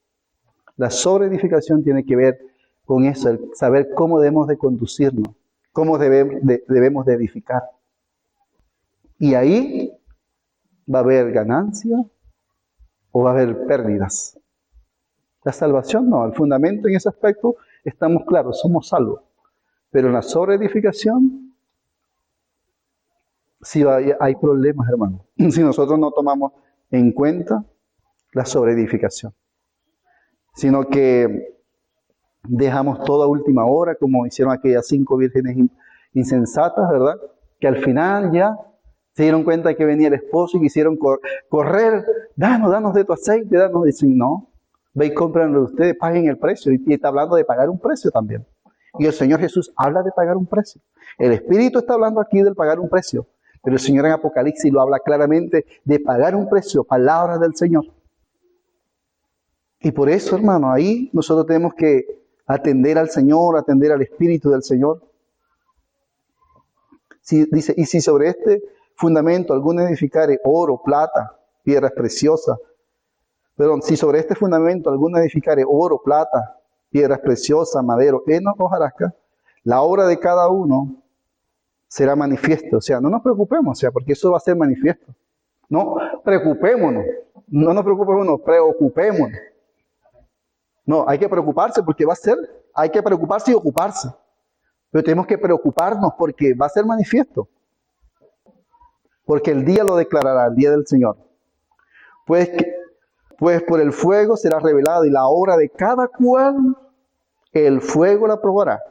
La sobreedificación tiene que ver con eso, el saber cómo debemos de conducirnos, cómo debemos de edificar. Y ahí va a haber ganancia o va a haber pérdidas. La salvación no, el fundamento en ese aspecto estamos claros, somos salvos. Pero en la sobreedificación sí hay problemas, hermano. Si nosotros no tomamos en cuenta la sobreedificación, sino que dejamos toda última hora, como hicieron aquellas 5 vírgenes insensatas, ¿verdad? Que al final ya se dieron cuenta que venía el esposo y quisieron correr, danos de tu aceite, danos. Dicen, no, ve y cómpranlo ustedes, paguen el precio. Y está hablando de pagar un precio también. Y el Señor Jesús habla de pagar un precio. El Espíritu está hablando aquí del pagar un precio. Pero el Señor en Apocalipsis lo habla claramente de pagar un precio, palabra del Señor. Y por eso, hermano, ahí nosotros tenemos que atender al Señor, atender al Espíritu del Señor. Dice, y si sobre este fundamento alguno edificare oro, plata, piedras preciosas, si sobre este fundamento alguno edificare oro, plata, piedras preciosas, madero, heno, hojarasca, la obra de cada uno será manifiesto. O sea, no nos preocupemos, o sea, porque eso va a ser manifiesto. No preocupémonos, no nos preocupémonos, preocupémonos. No, hay que preocuparse porque va a ser, hay que preocuparse y ocuparse. Pero tenemos que preocuparnos porque va a ser manifiesto. Porque el día lo declarará, el día del Señor. Pues por el fuego será revelado y la obra de cada cual, el fuego la probará.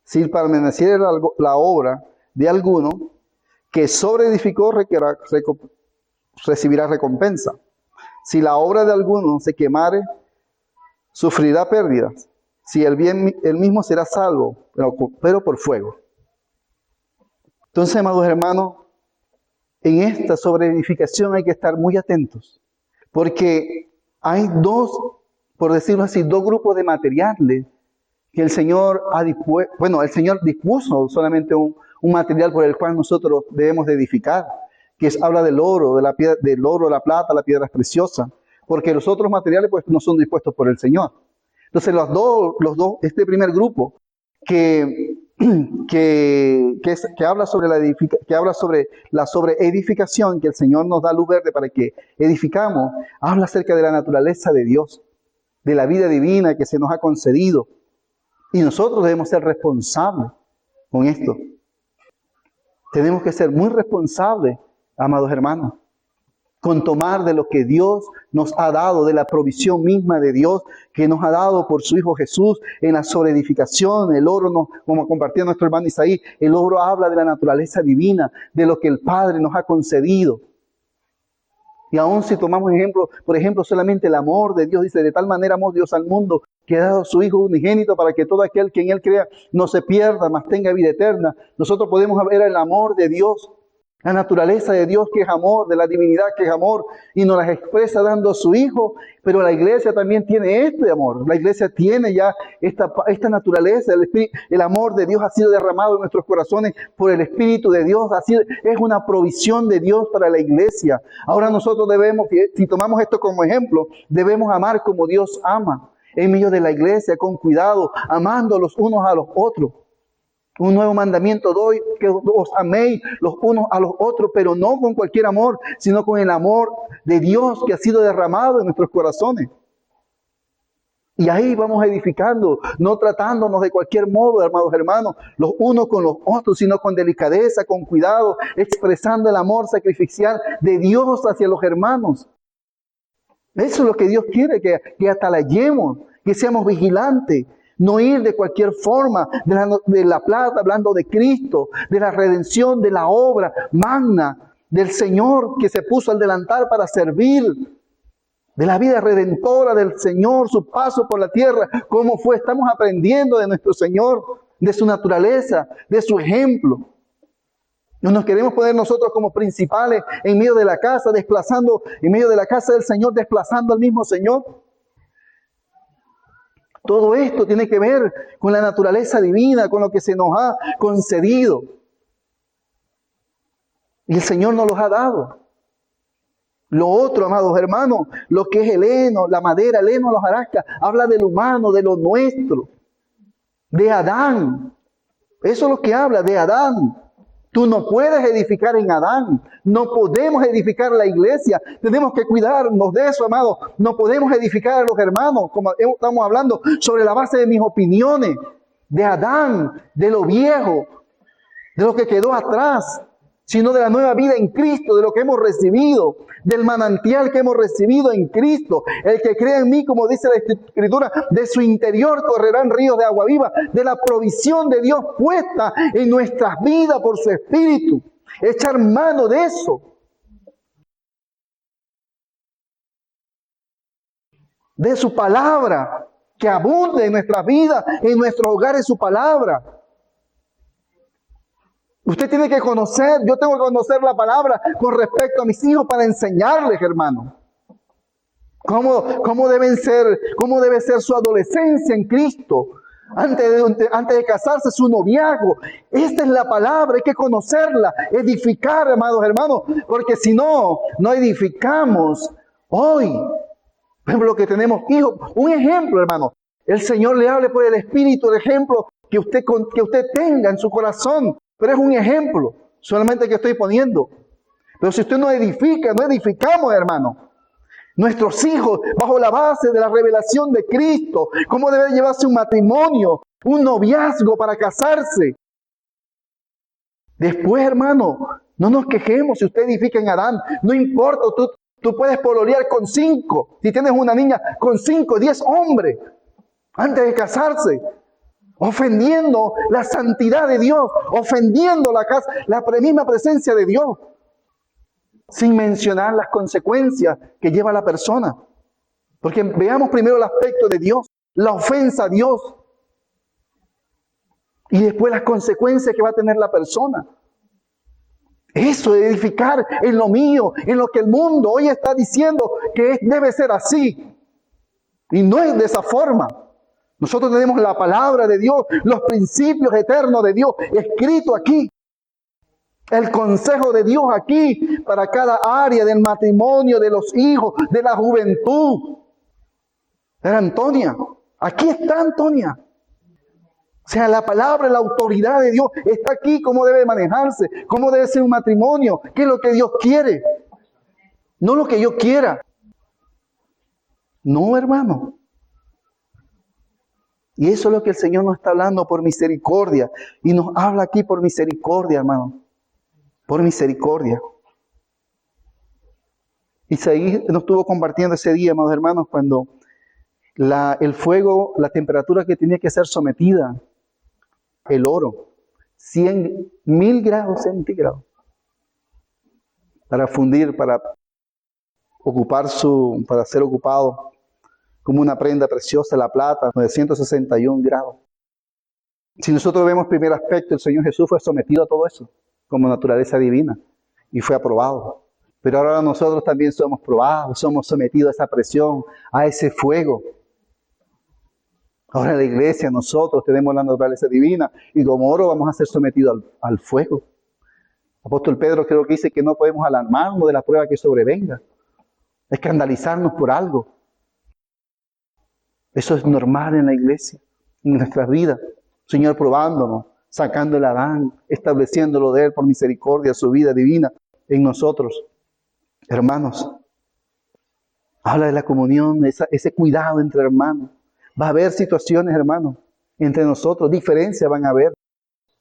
Si permaneciere la obra de alguno que sobreedificó, recibirá recompensa. Si la obra de alguno se quemare, sufrirá pérdidas. Si el mismo será salvo, pero por fuego. Entonces, amados hermanos, en esta sobreedificación hay que estar muy atentos. Porque hay por decirlo así, dos grupos de materiales que el Señor ha dispuesto. Bueno, el Señor dispuso solamente un material por el cual nosotros debemos de edificar, que habla del oro, del oro, la plata, las piedras preciosas, porque los otros materiales pues no son dispuestos por el Señor. Entonces los dos, este primer grupo que habla sobre la sobreedificación, que el Señor nos da luz verde para que edificamos, habla acerca de la naturaleza de Dios, de la vida divina que se nos ha concedido. Y nosotros debemos ser responsables con esto. Tenemos que ser muy responsables, amados hermanos, con tomar de lo que Dios nos ha dado, de la provisión misma de Dios que nos ha dado por su Hijo Jesús en la sobreedificación. El oro, como compartía nuestro hermano Isaí, el oro habla de la naturaleza divina, de lo que el Padre nos ha concedido. Y aún si tomamos por ejemplo, solamente el amor de Dios, dice, de tal manera amó Dios al mundo, que ha dado a su Hijo unigénito para que todo aquel que en Él crea no se pierda, mas tenga vida eterna. Nosotros podemos ver el amor de Dios, la naturaleza de Dios que es amor, de la divinidad que es amor, y nos las expresa dando a su Hijo, pero la iglesia también tiene este amor. La iglesia tiene ya esta naturaleza, el amor de Dios ha sido derramado en nuestros corazones por el Espíritu de Dios, es una provisión de Dios para la iglesia. Ahora nosotros si tomamos esto como ejemplo, debemos amar como Dios ama, en medio de la iglesia, con cuidado, amando los unos a los otros. Un nuevo mandamiento doy, que os améis los unos a los otros, pero no con cualquier amor, sino con el amor de Dios que ha sido derramado en nuestros corazones. Y ahí vamos edificando, no tratándonos de cualquier modo, amados hermanos, los unos con los otros, sino con delicadeza, con cuidado, expresando el amor sacrificial de Dios hacia los hermanos. Eso es lo que Dios quiere, que atalayemos, que seamos vigilantes, no ir de cualquier forma, de la plata, hablando de Cristo, de la redención, de la obra magna del Señor que se puso al delantal para servir, de la vida redentora del Señor, su paso por la tierra, cómo fue. Estamos aprendiendo de nuestro Señor, de su naturaleza, de su ejemplo. No nos queremos poner nosotros como principales en medio de la casa, desplazando, en medio de la casa del Señor, desplazando al mismo Señor. Todo esto tiene que ver con la naturaleza divina, con lo que se nos ha concedido. Y el Señor nos los ha dado. Lo otro, amados hermanos, lo que es el heno, la madera, el heno, la hojarasca, habla del humano, de lo nuestro, de Adán. Eso es lo que habla, de Adán. Tú no puedes edificar en Adán. No podemos edificar la iglesia. Tenemos que cuidarnos de eso, amados. No podemos edificar a los hermanos, como estamos hablando, sobre la base de mis opiniones, de Adán, de lo viejo, de lo que quedó atrás, sino de la nueva vida en Cristo, de lo que hemos recibido, del manantial que hemos recibido en Cristo. El que cree en mí, como dice la Escritura, de su interior correrán ríos de agua viva, de la provisión de Dios puesta en nuestras vidas por su Espíritu. Echar mano de eso. De su palabra, que abunde en nuestras vidas, en nuestros hogares su palabra. Usted tiene que conocer, yo tengo que conocer la palabra con respecto a mis hijos para enseñarles, hermano. ¿Cómo debe ser su adolescencia en Cristo? Antes de casarse, su noviazgo. Esta es la palabra, hay que conocerla, edificar, amados hermanos, porque si no, no edificamos hoy. Por ejemplo, que tenemos hijos. Un ejemplo, hermano. El Señor le hable por el Espíritu, el ejemplo que usted tenga en su corazón. Pero es un ejemplo, solamente que estoy poniendo. Pero si usted no edifica, no edificamos, hermano. Nuestros hijos, bajo la base de la revelación de Cristo, cómo debe llevarse un matrimonio, un noviazgo para casarse. Después, hermano, no nos quejemos si usted edifica en Adán. No importa, tú puedes pololear con 5. Si tienes una niña, con 5, 10 hombres, antes de casarse. Ofendiendo la santidad de Dios, ofendiendo la misma presencia de Dios, sin mencionar las consecuencias que lleva la persona. Porque veamos primero el aspecto de Dios, la ofensa a Dios, y después las consecuencias que va a tener la persona. Eso de edificar en lo mío, en lo que el mundo hoy está diciendo que debe ser así, y no es de esa forma. Nosotros tenemos la palabra de Dios, los principios eternos de Dios, escrito aquí. El consejo de Dios aquí, para cada área del matrimonio, de los hijos, de la juventud. Era Antonia. Aquí está Antonia. O sea, la palabra, la autoridad de Dios está aquí, cómo debe manejarse, cómo debe ser un matrimonio, qué es lo que Dios quiere. No lo que yo quiera. No, hermano. Y eso es lo que el Señor nos está hablando por misericordia. Y nos habla aquí por misericordia, hermano. Por misericordia. Isaí nos estuvo compartiendo ese día, amados hermanos, cuando el fuego, la temperatura que tenía que ser sometida, el oro, 100.000 grados centígrados, para fundir, para ser ocupado como una prenda preciosa, la plata, 961 grados. Si nosotros vemos el primer aspecto, el Señor Jesús fue sometido a todo eso, como naturaleza divina, y fue aprobado. Pero ahora nosotros también somos probados, somos sometidos a esa presión, a ese fuego. Ahora la iglesia, nosotros tenemos la naturaleza divina, y como oro vamos a ser sometidos al fuego. Apóstol Pedro creo que dice que no podemos alarmarnos de la prueba que sobrevenga, escandalizarnos por algo. Eso es normal en la iglesia, en nuestras vidas. Señor probándonos, sacando el Adán, estableciéndolo de Él por misericordia, su vida divina en nosotros. Hermanos, habla de la comunión, ese cuidado entre hermanos. Va a haber situaciones, hermanos, entre nosotros, diferencias van a haber.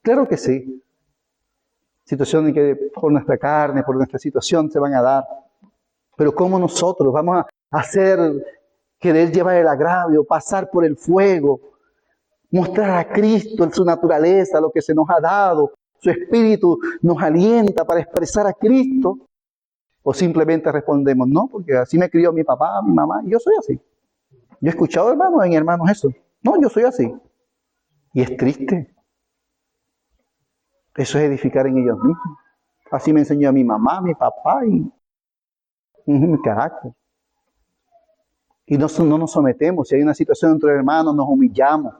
Claro que sí. Situaciones que por nuestra carne, por nuestra situación se van a dar. Pero ¿cómo nosotros vamos a hacer, querer llevar el agravio, pasar por el fuego, mostrar a Cristo en su naturaleza, lo que se nos ha dado, su espíritu nos alienta para expresar a Cristo? ¿O simplemente respondemos, no, porque así me crió mi papá, mi mamá, y yo soy así? Yo he escuchado hermanos en hermanos eso. No, yo soy así. Y es triste. Eso es edificar en ellos mismos. Así me enseñó a mi mamá, mi papá y mi carácter. Y no nos sometemos. Si hay una situación entre hermanos, nos humillamos,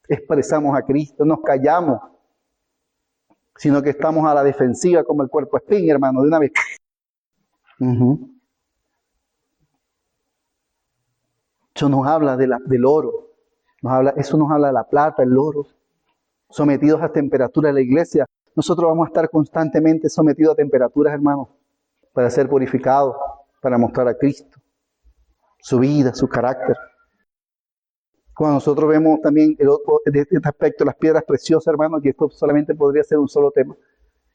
expresamos a Cristo, nos callamos, sino que estamos a la defensiva como el cuerpo espín, hermano, de una vez. Eso nos habla del oro. Eso nos habla de la plata, el oro. Sometidos a temperatura de la iglesia. Nosotros vamos a estar constantemente sometidos a temperaturas, hermanos, para ser purificados, para mostrar a Cristo, su vida, su carácter. Cuando nosotros vemos también de este aspecto las piedras preciosas, hermanos, que esto solamente podría ser un solo tema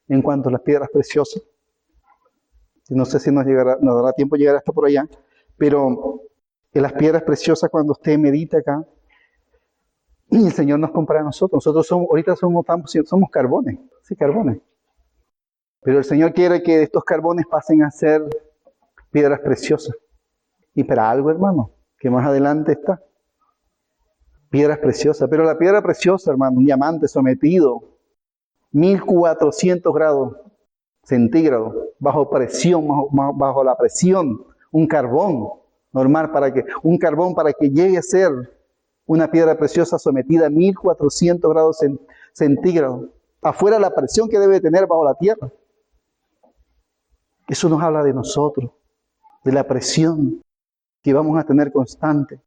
en cuanto a las piedras preciosas. No sé si nos dará tiempo llegar hasta por allá, pero en las piedras preciosas, cuando usted medita acá, y el Señor nos compara a nosotros. Nosotros ahorita somos carbones, sí, carbones. Pero el Señor quiere que estos carbones pasen a ser piedras preciosas. Y para algo, hermano, que más adelante está. Piedras preciosas. Pero la piedra preciosa, hermano, un diamante sometido, 1400 grados centígrados, bajo presión, bajo la presión, un carbón normal un carbón para que llegue a ser una piedra preciosa sometida a 1400 grados centígrados. Afuera la presión que debe tener bajo la tierra. Eso nos habla de nosotros, de la presión que vamos a tener constante.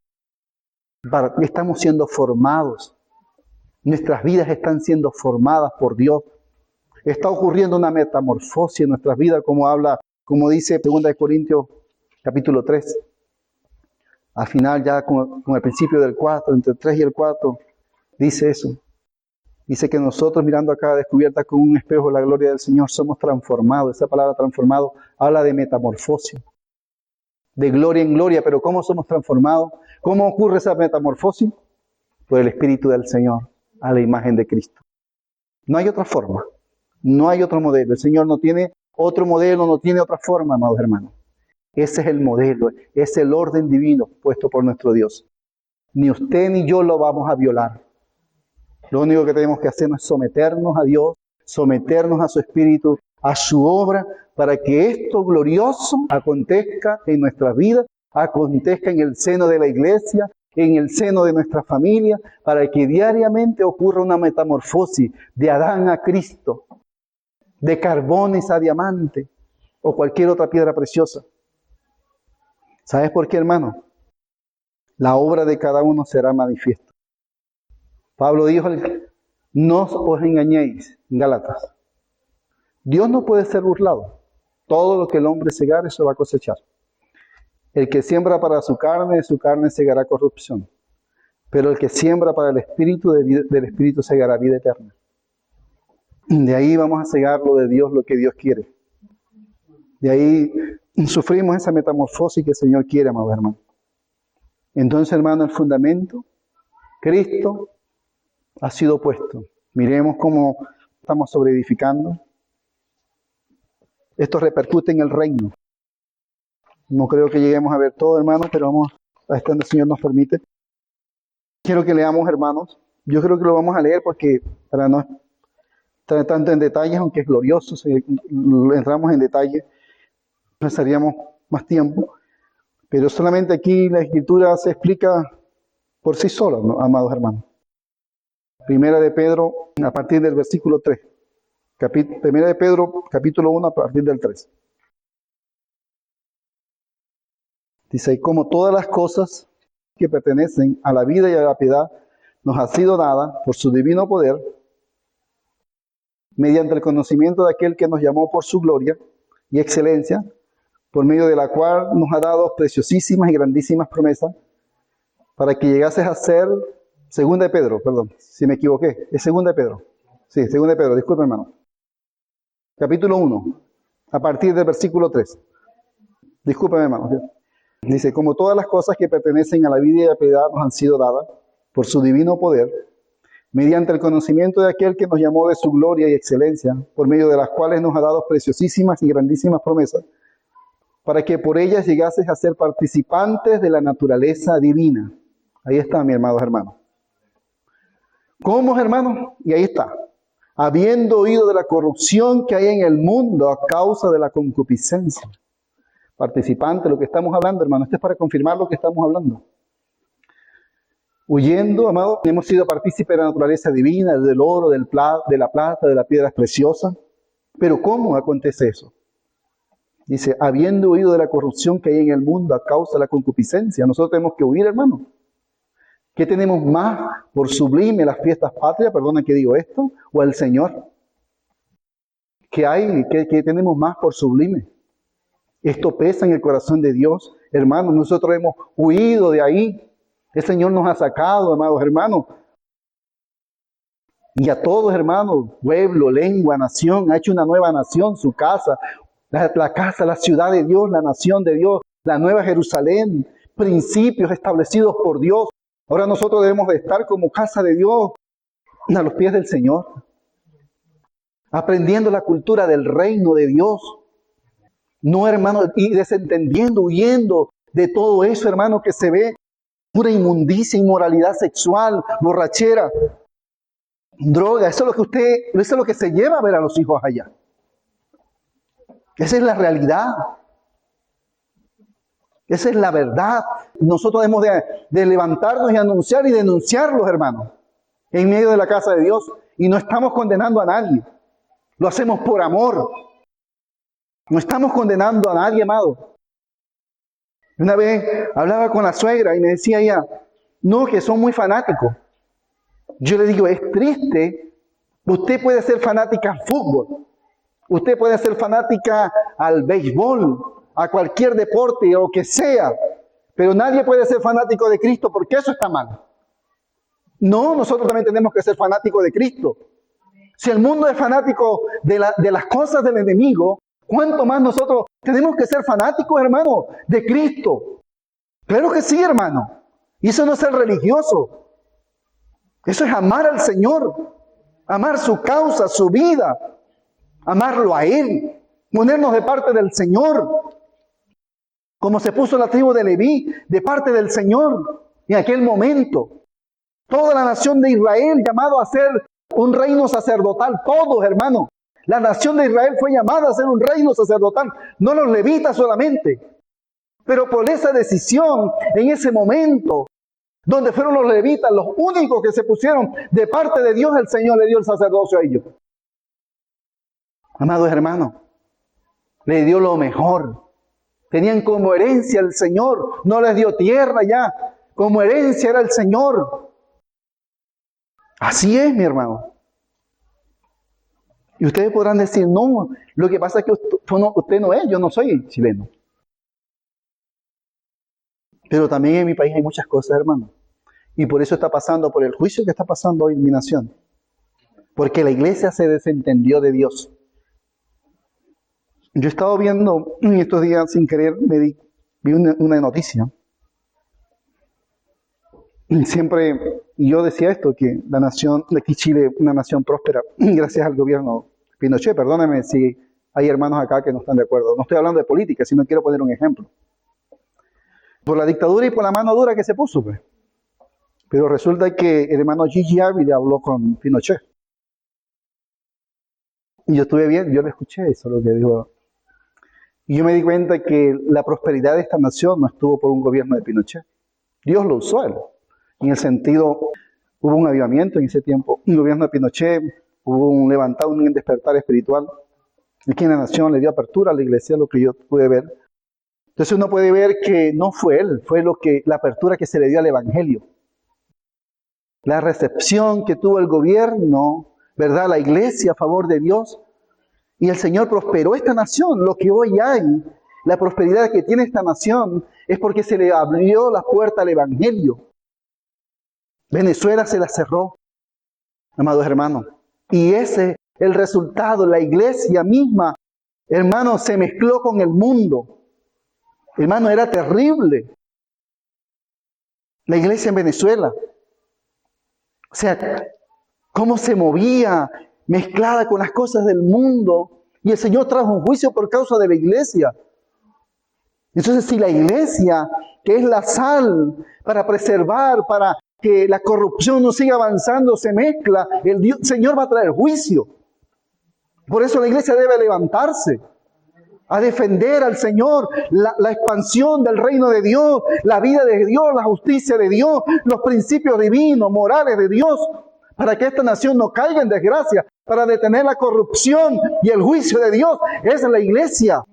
Estamos siendo formados. Nuestras vidas están siendo formadas por Dios. Está ocurriendo una metamorfosis en nuestras vidas, como dice 2 Corintios capítulo 3. Al final, ya con el principio del 4, entre el 3 y el 4, dice eso. Dice que nosotros, mirando a cada descubierta con un espejo de la gloria del Señor, somos transformados. Esa palabra transformado habla de metamorfosis, de gloria en gloria. Pero ¿cómo somos transformados? ¿Cómo ocurre esa metamorfosis? Por el Espíritu del Señor, a la imagen de Cristo. No hay otra forma, no hay otro modelo. El Señor no tiene otro modelo, no tiene otra forma, amados hermanos. Ese es el modelo, es el orden divino puesto por nuestro Dios. Ni usted ni yo lo vamos a violar. Lo único que tenemos que hacer es someternos a Dios, someternos a su Espíritu, a su obra, para que esto glorioso acontezca en nuestras vidas, acontezca en el seno de la iglesia, en el seno de nuestra familia, para que diariamente ocurra una metamorfosis de Adán a Cristo, de carbones a diamante o cualquier otra piedra preciosa. ¿Sabes por qué, hermano? La obra de cada uno será manifiesta. Pablo dijo, no os engañéis, en Gálatas. Dios no puede ser burlado. Todo lo que el hombre segare, eso va a cosechar. El que siembra para su carne segará corrupción. Pero el que siembra para el Espíritu, del Espíritu segará vida eterna. De ahí vamos a segar lo de Dios, lo que Dios quiere. De ahí sufrimos esa metamorfosis que el Señor quiere, amados hermanos. Entonces, hermano, el fundamento, Cristo, ha sido puesto. Miremos cómo estamos sobreedificando. Esto repercute en el reino. No creo que lleguemos a ver todo, hermanos, pero vamos a estar, el Señor nos permite. Quiero que leamos, hermanos. Yo creo que lo vamos a leer porque para no estar tanto en detalles, aunque es glorioso, si entramos en detalle, pasaríamos más tiempo. Pero solamente aquí la Escritura se explica por sí sola, ¿no, amados hermanos? Primera de Pedro, a partir del versículo 3. Primera de Pedro, capítulo 1, a partir del 3. Dice, como todas las cosas que pertenecen a la vida y a la piedad nos ha sido dada por su divino poder, mediante el conocimiento de aquel que nos llamó por su gloria y excelencia, por medio de la cual nos ha dado preciosísimas y grandísimas promesas, para que llegases a ser, segunda de Pedro, perdón, si me equivoqué, es segunda de Pedro. Sí, segunda de Pedro, disculpe hermano. Capítulo 1, a partir del versículo 3. Discúlpeme hermano. Dice, como todas las cosas que pertenecen a la vida y a la piedad nos han sido dadas por su divino poder, mediante el conocimiento de aquel que nos llamó de su gloria y excelencia, por medio de las cuales nos ha dado preciosísimas y grandísimas promesas, para que por ellas llegases a ser participantes de la naturaleza divina. Ahí está, mi hermano. ¿Cómo, hermano? Y ahí está. Habiendo oído de la corrupción que hay en el mundo a causa de la concupiscencia. Participante de lo que estamos hablando, hermano. Esto es para confirmar lo que estamos hablando. Huyendo, amado, hemos sido partícipes de la naturaleza divina, del oro, de la plata, de las piedras preciosas. Pero ¿cómo acontece eso? Dice, habiendo huido de la corrupción que hay en el mundo a causa de la concupiscencia. Nosotros tenemos que huir, hermano. ¿Qué tenemos más por sublime las fiestas patrias? Perdona que digo esto. ¿O el Señor? ¿Qué hay? ¿Qué tenemos más por sublime? Esto pesa en el corazón de Dios. Hermanos, nosotros hemos huido de ahí. El Señor nos ha sacado, amados hermanos. Y a todos, hermanos, pueblo, lengua, nación, ha hecho una nueva nación, su casa, la casa, la ciudad de Dios, la nación de Dios, la nueva Jerusalén, principios establecidos por Dios. Ahora nosotros debemos de estar como casa de Dios a los pies del Señor, aprendiendo la cultura del reino de Dios. No, hermano, y desentendiendo, huyendo de todo eso, hermano, que se ve pura inmundicia, inmoralidad sexual, borrachera, droga. Eso es lo que se lleva a ver a los hijos allá. Esa es la realidad. Esa es la verdad. Nosotros debemos de levantarnos y anunciar y denunciarlos, hermanos, en medio de la casa de Dios. Y no estamos condenando a nadie. Lo hacemos por amor. No estamos condenando a nadie, amado. Una vez hablaba con la suegra y me decía ella, no, que son muy fanáticos. Yo le digo, es triste. Usted puede ser fanática al fútbol. Usted puede ser fanática al béisbol, a cualquier deporte o lo que sea. Pero nadie puede ser fanático de Cristo porque eso está mal. No, nosotros también tenemos que ser fanáticos de Cristo. Si el mundo es fanático de las cosas del enemigo, ¿cuánto más nosotros tenemos que ser fanáticos, hermano, de Cristo? Claro que sí, hermano. Y eso no es ser religioso. Eso es amar al Señor. Amar su causa, su vida. Amarlo a Él. Ponernos de parte del Señor. Como se puso la tribu de Leví, de parte del Señor. En aquel momento. Toda la nación de Israel llamado a ser un reino sacerdotal. Todos, hermano. La nación de Israel fue llamada a ser un reino sacerdotal, no los levitas solamente. Pero por esa decisión, en ese momento, donde fueron los levitas los únicos que se pusieron de parte de Dios, el Señor le dio el sacerdocio a ellos. Amados hermanos, le dio lo mejor. Tenían como herencia el Señor, no les dio tierra ya, como herencia era el Señor. Así es, mi hermano. Y ustedes podrán decir, no, lo que pasa es que usted no es, yo no soy chileno. Pero también en mi país hay muchas cosas, hermano. Y por eso está pasando, por el juicio que está pasando hoy en mi nación. Porque la iglesia se desentendió de Dios. Yo he estado viendo en estos días, sin querer, vi una noticia. Y siempre, yo decía esto, que la nación, aquí Chile, una nación próspera, gracias al gobierno Pinochet. Perdónenme si hay hermanos acá que no están de acuerdo. No estoy hablando de política, sino quiero poner un ejemplo. Por la dictadura y por la mano dura que se puso, pues. Pero resulta que el hermano Gigi Ávila habló con Pinochet. Y yo estuve bien, yo le escuché eso, lo que dijo. Y yo me di cuenta que la prosperidad de esta nación no estuvo por un gobierno de Pinochet. Dios lo usó a él. En el sentido, hubo un avivamiento en ese tiempo. Un gobierno de Pinochet, hubo un levantado, un despertar espiritual. Aquí en la nación le dio apertura a la iglesia, lo que yo pude ver. Entonces uno puede ver que no fue él, fue la apertura que se le dio al evangelio. La recepción que tuvo el gobierno, ¿verdad? La iglesia a favor de Dios. Y el Señor prosperó esta nación. Lo que hoy hay, la prosperidad que tiene esta nación, es porque se le abrió la puerta al evangelio. Venezuela se la cerró, amados hermanos. Y ese es el resultado. La iglesia misma, hermano, se mezcló con el mundo. Hermano, era terrible la iglesia en Venezuela. O sea, cómo se movía mezclada con las cosas del mundo. Y el Señor trajo un juicio por causa de la iglesia. Entonces, si la iglesia, que es la sal para preservar, para que la corrupción no siga avanzando, se mezcla, el Señor va a traer juicio. Por eso la iglesia debe levantarse a defender al Señor, la expansión del reino de Dios, la vida de Dios, la justicia de Dios, los principios divinos, morales de Dios, para que esta nación no caiga en desgracia, para detener la corrupción y el juicio de Dios. Esa es la iglesia.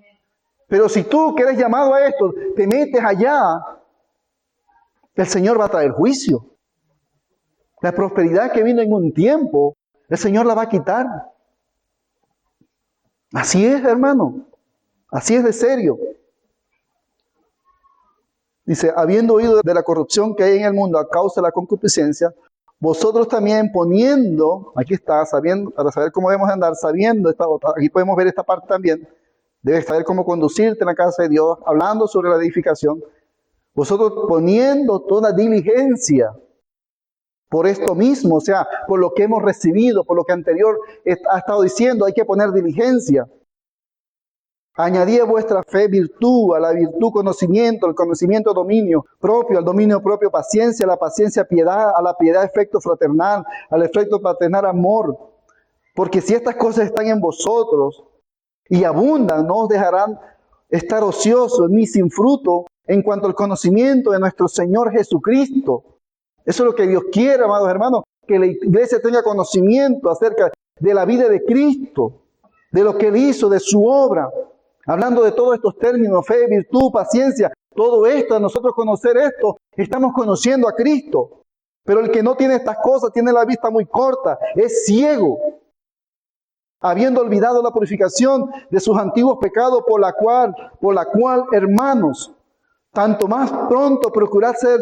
Pero si tú que eres llamado a esto, te metes allá, el Señor va a traer juicio. La prosperidad que vino en un tiempo, el Señor la va a quitar. Así es, hermano. Así es de serio. Dice, habiendo oído de la corrupción que hay en el mundo a causa de la concupiscencia, vosotros también poniendo, aquí está, sabiendo, para saber cómo debemos andar, sabiendo, aquí podemos ver esta parte también, debes saber cómo conducirte en la casa de Dios, hablando sobre la edificación, vosotros poniendo toda diligencia por esto mismo, o sea, por lo que hemos recibido, por lo que anterior ha estado diciendo, hay que poner diligencia. Añadid a vuestra fe virtud, a la virtud conocimiento, al conocimiento dominio propio, al dominio propio paciencia, a la paciencia piedad, a la piedad efecto fraternal, al efecto fraternal amor. Porque si estas cosas están en vosotros y abundan, no os dejarán estar ociosos ni sin fruto en cuanto al conocimiento de nuestro Señor Jesucristo. Eso es lo que Dios quiere, amados hermanos, que la iglesia tenga conocimiento acerca de la vida de Cristo, de lo que Él hizo, de su obra. Hablando de todos estos términos, fe, virtud, paciencia, todo esto, a nosotros conocer esto, estamos conociendo a Cristo. Pero el que no tiene estas cosas tiene la vista muy corta, es ciego, habiendo olvidado la purificación de sus antiguos pecados, por la cual, hermanos, tanto más pronto procurad ser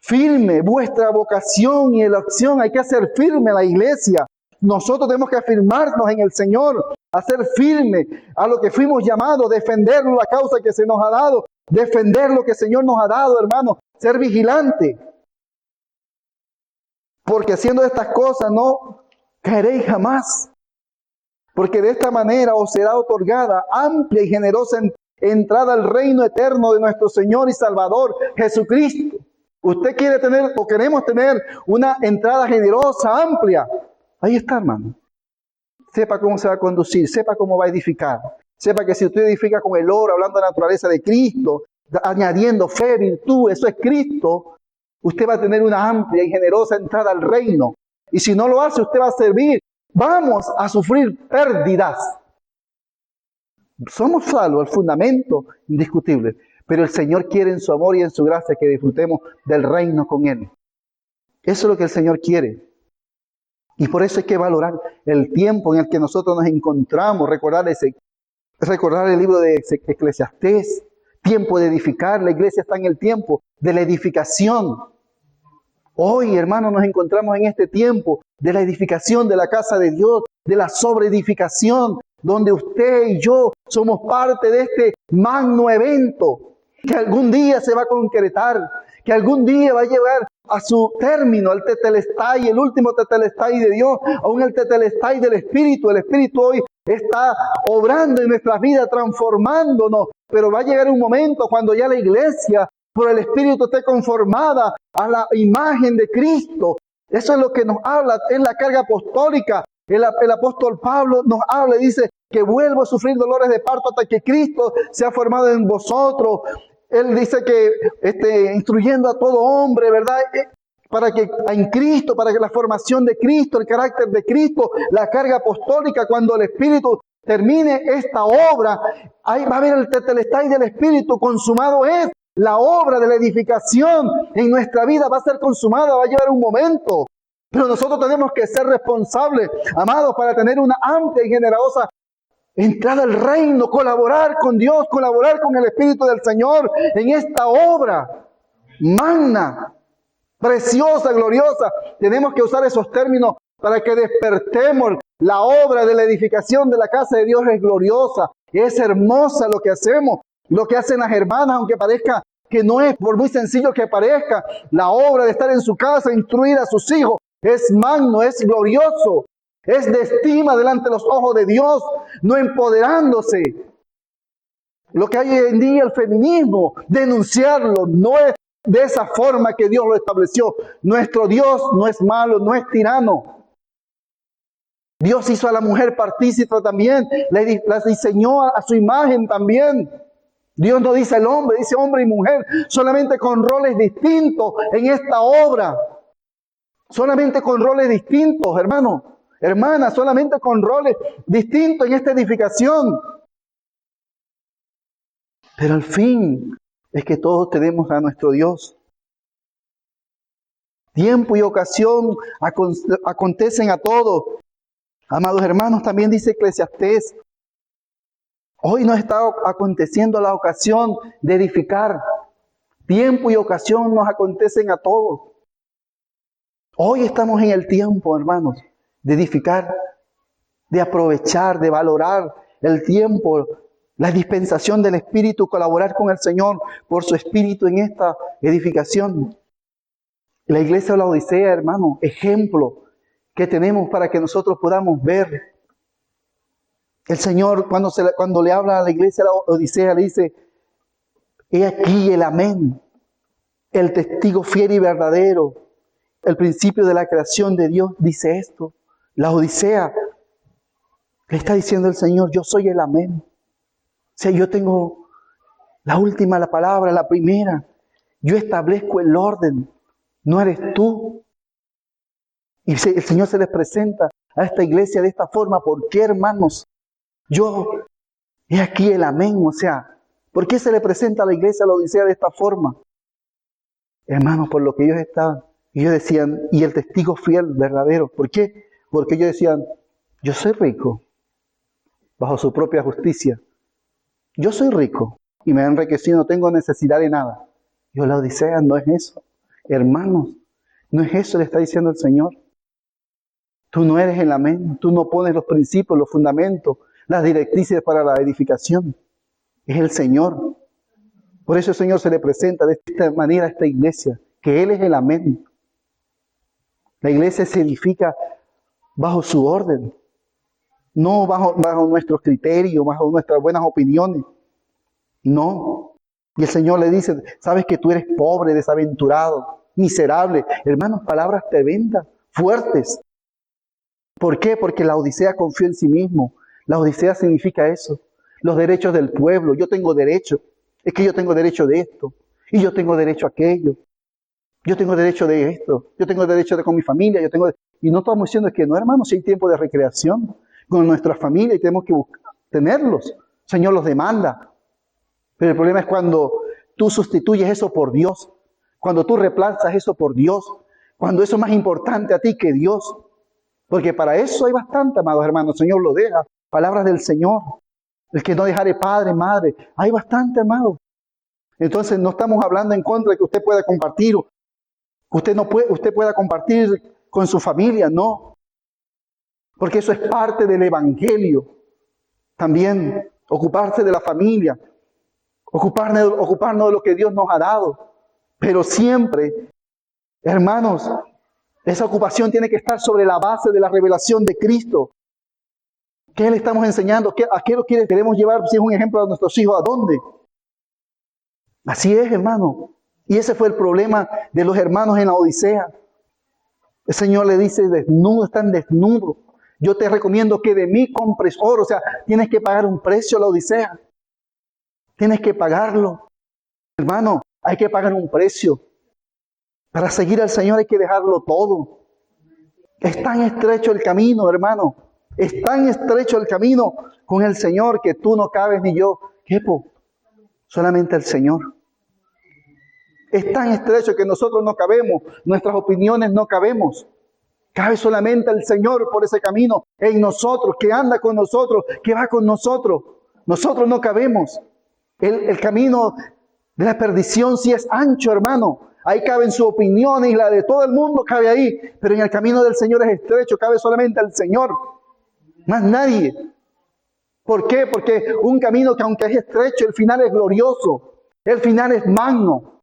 firme vuestra vocación y elección. Hay que hacer firme la iglesia. Nosotros tenemos que afirmarnos en el Señor, hacer firme a lo que fuimos llamados, defender la causa que se nos ha dado, defender lo que el Señor nos ha dado, hermano, ser vigilante. Porque haciendo estas cosas no caeréis jamás. Porque de esta manera os será otorgada amplia y generosa entrada al reino eterno de nuestro Señor y Salvador Jesucristo. Usted quiere tener o queremos tener una entrada generosa, amplia. Ahí está, hermano. Sepa cómo se va a conducir, sepa cómo va a edificar. Sepa que si usted edifica con el oro, hablando de la naturaleza de Cristo, añadiendo fe, virtud, eso es Cristo, usted va a tener una amplia y generosa entrada al reino. Y si no lo hace, usted va a servir. Vamos a sufrir pérdidas. Somos salvos, el fundamento indiscutible. Pero el Señor quiere en su amor y en su gracia que disfrutemos del reino con Él. Eso es lo que el Señor quiere. Y por eso hay que valorar el tiempo en el que nosotros nos encontramos. Recordar el libro de Eclesiastés. Tiempo de edificar. La iglesia está en el tiempo de la edificación. Hoy, hermanos, nos encontramos en este tiempo de la edificación de la casa de Dios, de la sobreedificación, donde usted y yo somos parte de este magno evento que algún día se va a concretar, que algún día va a llevar a su término el tetelestai, el último tetelestai de Dios, aún el tetelestai del Espíritu. El Espíritu hoy está obrando en nuestras vidas, transformándonos, pero va a llegar un momento cuando ya la iglesia por el Espíritu esté conformada a la imagen de Cristo. Eso es lo que nos habla, es la carga apostólica. El apóstol Pablo nos habla y dice que vuelvo a sufrir dolores de parto hasta que Cristo sea formado en vosotros. Él dice que instruyendo a todo hombre, ¿verdad? Para que en Cristo, para que la formación de Cristo, el carácter de Cristo, la carga apostólica, cuando el Espíritu termine esta obra, ahí va a haber el tetelestai del Espíritu, consumado es. La obra de la edificación en nuestra vida va a ser consumada, va a llevar un momento. Pero nosotros tenemos que ser responsables, amados, para tener una amplia y generosa entrada al reino, colaborar con Dios, colaborar con el Espíritu del Señor en esta obra magna preciosa, gloriosa. Tenemos que usar esos términos para que despertemos. La obra de la edificación de la casa de Dios es gloriosa, es hermosa lo que hacemos, lo que hacen las hermanas, aunque parezca que no es, por muy sencillo que parezca, la obra de estar en su casa, instruir a sus hijos, es magno, es glorioso, es de estima delante de los ojos de Dios, no empoderándose. Lo que hay hoy en día, el feminismo, denunciarlo, no es de esa forma que Dios lo estableció. Nuestro Dios no es malo, no es tirano. Dios hizo a la mujer partícipe también, las diseñó a su imagen también. Dios no dice el hombre, dice hombre y mujer, solamente con roles distintos en esta obra. Solamente con roles distintos, hermanos, hermanas, solamente con roles distintos en esta edificación. Pero al fin es que todos tenemos a nuestro Dios. Tiempo y ocasión acontecen a todos. Amados hermanos, también dice Eclesiastés, hoy nos está aconteciendo la ocasión de edificar. Tiempo y ocasión nos acontecen a todos. Hoy estamos en el tiempo, hermanos, de edificar, de aprovechar, de valorar el tiempo, la dispensación del Espíritu, colaborar con el Señor por su Espíritu en esta edificación. La iglesia de la Odisea, hermano, ejemplo que tenemos para que nosotros podamos ver. El Señor, cuando le habla a la iglesia de la Odisea, le dice, he aquí el amén, el testigo fiel y verdadero, el principio de la creación de Dios, dice esto. La Odisea, le está diciendo el Señor, yo soy el amén. O sea, yo tengo la última, la palabra, la primera. Yo establezco el orden, no eres tú. Y el Señor se les presenta a esta iglesia de esta forma. ¿Por qué, hermanos? He aquí el amén. O sea, ¿por qué se le presenta a la iglesia a la Odisea de esta forma? Hermanos, por lo que ellos estaban. Ellos decían, y el testigo fiel, verdadero. ¿Por qué? Porque ellos decían, yo soy rico, bajo su propia justicia. Yo soy rico y me he enriquecido, no tengo necesidad de nada. Yo la Odisea no es eso. Hermanos, no es eso, le está diciendo el Señor. Tú no eres el amén, tú no pones los principios, los fundamentos, las directrices para la edificación. Es el Señor. Por eso el Señor se le presenta de esta manera a esta iglesia, que Él es el amén. La iglesia se edifica bajo su orden, no bajo nuestros criterios, bajo nuestras buenas opiniones. No. Y el Señor le dice, sabes que tú eres pobre, desaventurado, miserable. Hermanos, palabras tremendas, fuertes. ¿Por qué? Porque la Odisea confió en sí mismo. La Odisea significa eso. Los derechos del pueblo. Yo tengo derecho. Es que yo tengo derecho de esto. Y yo tengo derecho a aquello. Yo tengo derecho de esto. Yo tengo derecho de con mi familia. Y no estamos diciendo que no, hermanos, si hay tiempo de recreación con nuestra familia y tenemos que tenerlos. El Señor los demanda. Pero el problema es cuando tú sustituyes eso por Dios. Cuando tú reemplazas eso por Dios. Cuando eso es más importante a ti que Dios. Porque para eso hay bastante, amados hermanos. El Señor lo deja. Palabras del Señor. El que no dejare padre, madre. Hay bastante, hermanos. Entonces no estamos hablando en contra de que usted pueda compartir. Usted pueda compartir con su familia. No. Porque eso es parte del Evangelio. También ocuparse de la familia. Ocuparnos de lo que Dios nos ha dado. Pero siempre, hermanos, esa ocupación tiene que estar sobre la base de la revelación de Cristo. ¿Qué le estamos enseñando? ¿A qué lo queremos llevar? Si es un ejemplo a nuestros hijos, ¿a dónde? Así es, hermano. Y ese fue el problema de los hermanos en la Odisea. El Señor le dice, están desnudos. Yo te recomiendo que de mí compres oro. O sea, tienes que pagar un precio a la Odisea. Tienes que pagarlo. Hermano, hay que pagar un precio. Para seguir al Señor hay que dejarlo todo. Es tan estrecho el camino, hermano. Es tan estrecho el camino con el Señor que tú no cabes ni yo quepo. Solamente el Señor. Es tan estrecho que nosotros no cabemos. Nuestras opiniones no cabemos. Cabe solamente el Señor por ese camino en nosotros, que anda con nosotros, que va con nosotros. Nosotros no cabemos. El camino de la perdición sí es ancho, hermano. Ahí caben sus opiniones y la de todo el mundo cabe ahí. Pero en el camino del Señor es estrecho, cabe solamente el Señor, más nadie. ¿Por qué? Porque un camino que aunque es estrecho, el final es glorioso. El final es magno.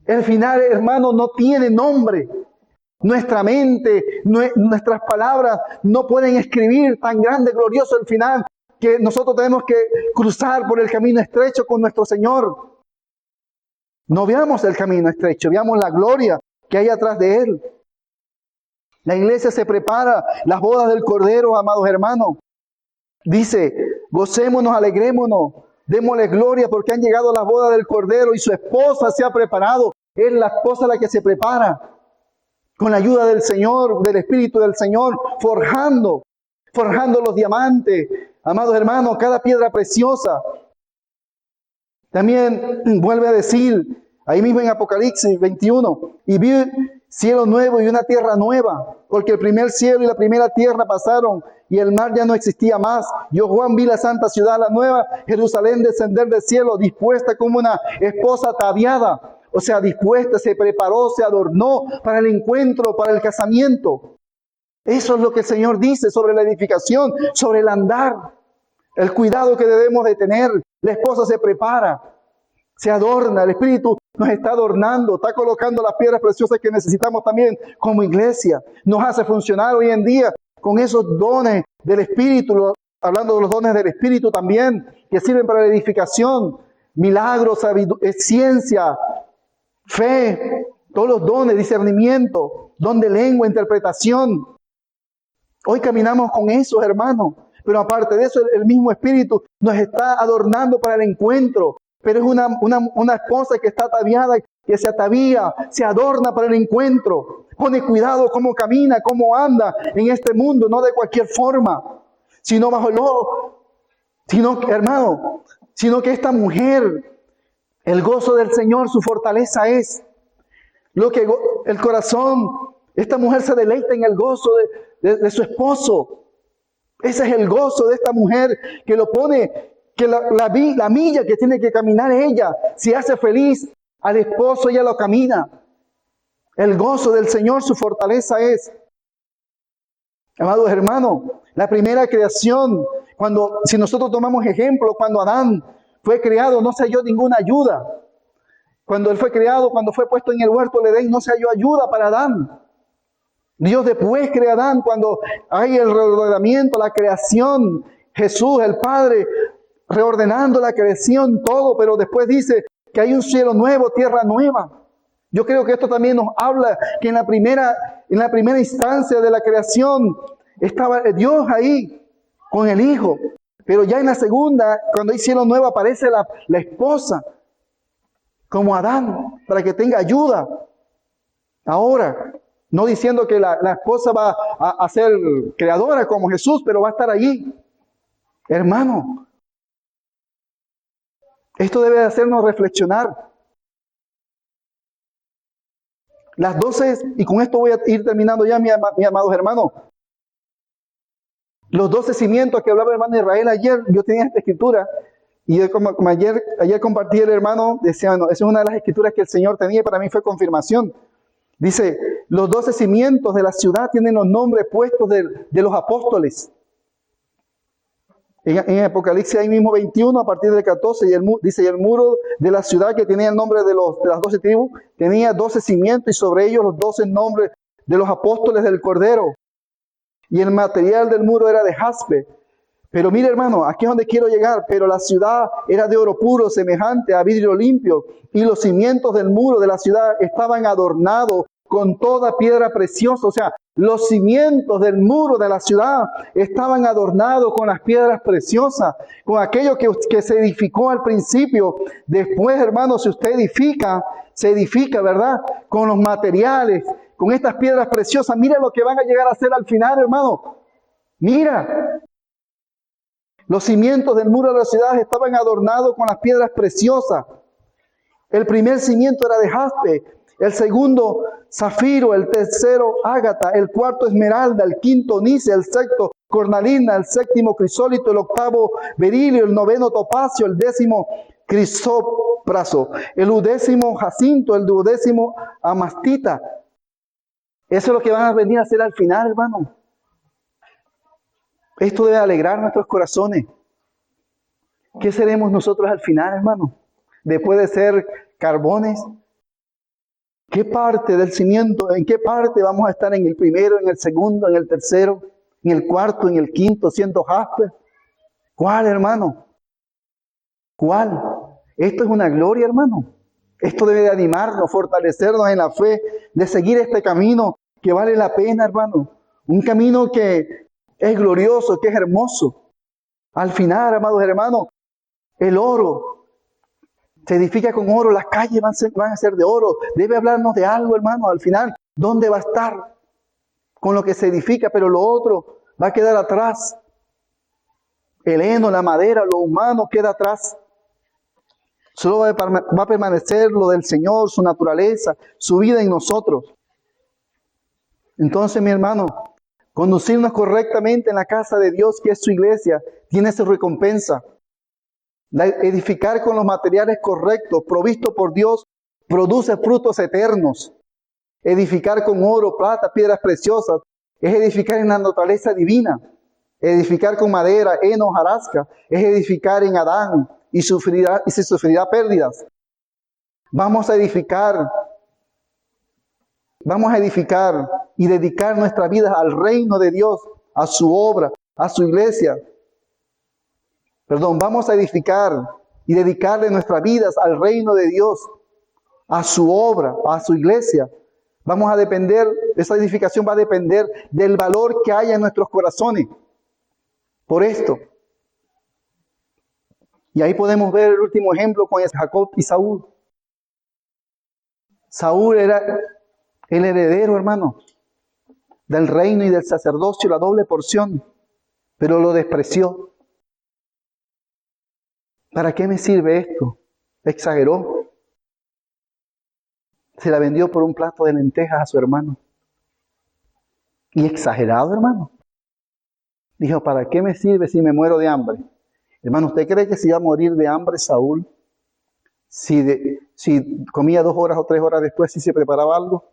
El final, hermano, no tiene nombre. Nuestra mente, nuestras palabras no pueden escribir tan grande, glorioso el final, que nosotros tenemos que cruzar por el camino estrecho con nuestro Señor. No veamos el camino estrecho, veamos la gloria que hay atrás de él. La iglesia se prepara, las bodas del Cordero, amados hermanos. Dice, gocémonos, alegrémonos, démosle gloria porque han llegado las bodas del Cordero y su esposa se ha preparado. Es la esposa la que se prepara con la ayuda del Señor, del Espíritu del Señor, forjando los diamantes. Amados hermanos, cada piedra preciosa. También vuelve a decir, ahí mismo en Apocalipsis 21, y vi cielo nuevo y una tierra nueva, porque el primer cielo y la primera tierra pasaron y el mar ya no existía más. Yo, Juan, vi la santa ciudad, la nueva Jerusalén, descender del cielo, dispuesta como una esposa ataviada. O sea, dispuesta, se preparó, se adornó para el encuentro, para el casamiento. Eso es lo que el Señor dice sobre la edificación, sobre el andar. El cuidado que debemos de tener. La esposa se prepara, se adorna, el Espíritu nos está adornando, está colocando las piedras preciosas que necesitamos también como iglesia. Nos hace funcionar hoy en día con esos dones del Espíritu, hablando de los dones del Espíritu también, que sirven para la edificación, milagros, ciencia, fe, todos los dones, discernimiento, don de lengua, interpretación. Hoy caminamos con esos, hermanos. Pero aparte de eso, el mismo Espíritu nos está adornando para el encuentro. Pero es una esposa que está ataviada, que se atavía, se adorna para el encuentro. Pone cuidado cómo camina, cómo anda en este mundo, no de cualquier forma, sino sino que esta mujer, el gozo del Señor, su fortaleza es lo que el corazón, esta mujer se deleita en el gozo de su esposo. Ese es el gozo de esta mujer que lo pone, que la milla que tiene que caminar ella, si hace feliz al esposo, ella lo camina. El gozo del Señor, su fortaleza es. Amados hermanos, la primera creación, si nosotros tomamos ejemplo, cuando Adán fue creado, no se halló ninguna ayuda. Cuando él fue creado, cuando fue puesto en el huerto del Edén, no se halló ayuda para Adán. Dios después crea a Adán cuando hay el reordenamiento, la creación, Jesús, el Padre, reordenando la creación, todo, pero después dice que hay un cielo nuevo, tierra nueva. Yo creo que esto también nos habla que en la primera instancia de la creación estaba Dios ahí con el Hijo, pero ya en la segunda, cuando hay cielo nuevo, aparece la esposa como Adán, para que tenga ayuda. Ahora, no diciendo que la esposa va a ser creadora como Jesús, pero va a estar allí. Hermano, esto debe hacernos reflexionar. Las 12, y con esto voy a ir terminando ya, mis amados hermanos. Los 12 cimientos que hablaba el hermano Israel ayer, yo tenía esta escritura, y como ayer compartí el hermano, decía, bueno, esa es una de las escrituras que el Señor tenía y para mí fue confirmación. Dice, los 12 cimientos de la ciudad tienen los nombres puestos de los apóstoles. En Apocalipsis ahí mismo 21, a partir del 14, dice, y el muro de la ciudad que tenía el nombre de las 12 tribus, tenía 12 cimientos y sobre ellos los 12 nombres de los apóstoles del Cordero. Y el material del muro era de jaspe. Pero mire, hermano, aquí es donde quiero llegar. Pero la ciudad era de oro puro, semejante a vidrio limpio. Y los cimientos del muro de la ciudad estaban adornados con toda piedra preciosa. O sea, los cimientos del muro de la ciudad estaban adornados con las piedras preciosas, con aquello que se edificó al principio. Después, hermano, si usted se edifica, ¿verdad? Con los materiales, con estas piedras preciosas. Mira lo que van a llegar a hacer al final, hermano. Mira. Los cimientos del muro de la ciudad estaban adornados con las piedras preciosas. El primer cimiento era de jaspe, el segundo zafiro, el tercero ágata, el cuarto esmeralda, el quinto onice, el sexto cornalina, el séptimo crisólito, el octavo berilio, el noveno topacio, el décimo prazo, el 10º jacinto, el 12º amastita. Eso es lo que van a venir a hacer al final, hermano. Esto debe alegrar nuestros corazones. ¿Qué seremos nosotros al final, hermano? Después de ser carbones. ¿Qué parte del cimiento, en qué parte vamos a estar? ¿En el primero, en el segundo, en el tercero, en el cuarto, en el quinto, siendo jaspe? ¿Cuál, hermano? ¿Cuál? Esto es una gloria, hermano. Esto debe de animarnos, fortalecernos en la fe, de seguir este camino que vale la pena, hermano. Un camino que es glorioso, que es hermoso. Al final, amados hermanos, el oro se edifica con oro, las calles van a ser de oro. Debe hablarnos de algo, hermano. Al final, ¿dónde va a estar? Con lo que se edifica, pero lo otro va a quedar atrás. El heno, la madera, lo humano queda atrás. Solo va a permanecer lo del Señor, su naturaleza, su vida en nosotros. Entonces, mi hermano, conducirnos correctamente en la casa de Dios, que es su iglesia, tiene su recompensa. Edificar con los materiales correctos, provisto por Dios, produce frutos eternos. Edificar con oro, plata, piedras preciosas, es edificar en la naturaleza divina. Edificar con madera, heno, hojarasca, es edificar en Adán y se sufrirá pérdidas. Vamos a edificar y dedicar nuestras vidas al reino de Dios, a su obra, a su iglesia. Vamos a edificar y dedicarle nuestras vidas al reino de Dios, a su obra, a su iglesia. Vamos a depender, esa edificación va a depender del valor que haya en nuestros corazones. Por esto. Y ahí podemos ver el último ejemplo con Jacob y Saúl. Saúl era el heredero, hermano, del reino y del sacerdocio, la doble porción, pero lo despreció. ¿Para qué me sirve esto? Exageró. Se la vendió por un plato de lentejas a su hermano. Y exagerado, hermano. Dijo, ¿para qué me sirve si me muero de hambre? Hermano, ¿usted cree que se iba a morir de hambre Saúl? Si comía 2 horas o 3 horas después, si se preparaba algo.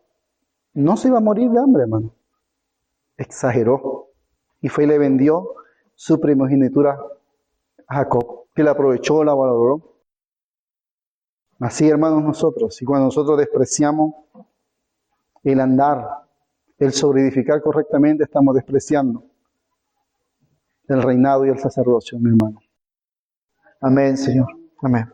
No se iba a morir de hambre, hermano. Exageró. Y fue y le vendió su primogenitura a Jacob, que la aprovechó, la valoró. Así, hermanos, nosotros, y cuando nosotros despreciamos el andar, el sobreedificar correctamente, estamos despreciando el reinado y el sacerdocio, mi hermano. Amén, Señor. Amén.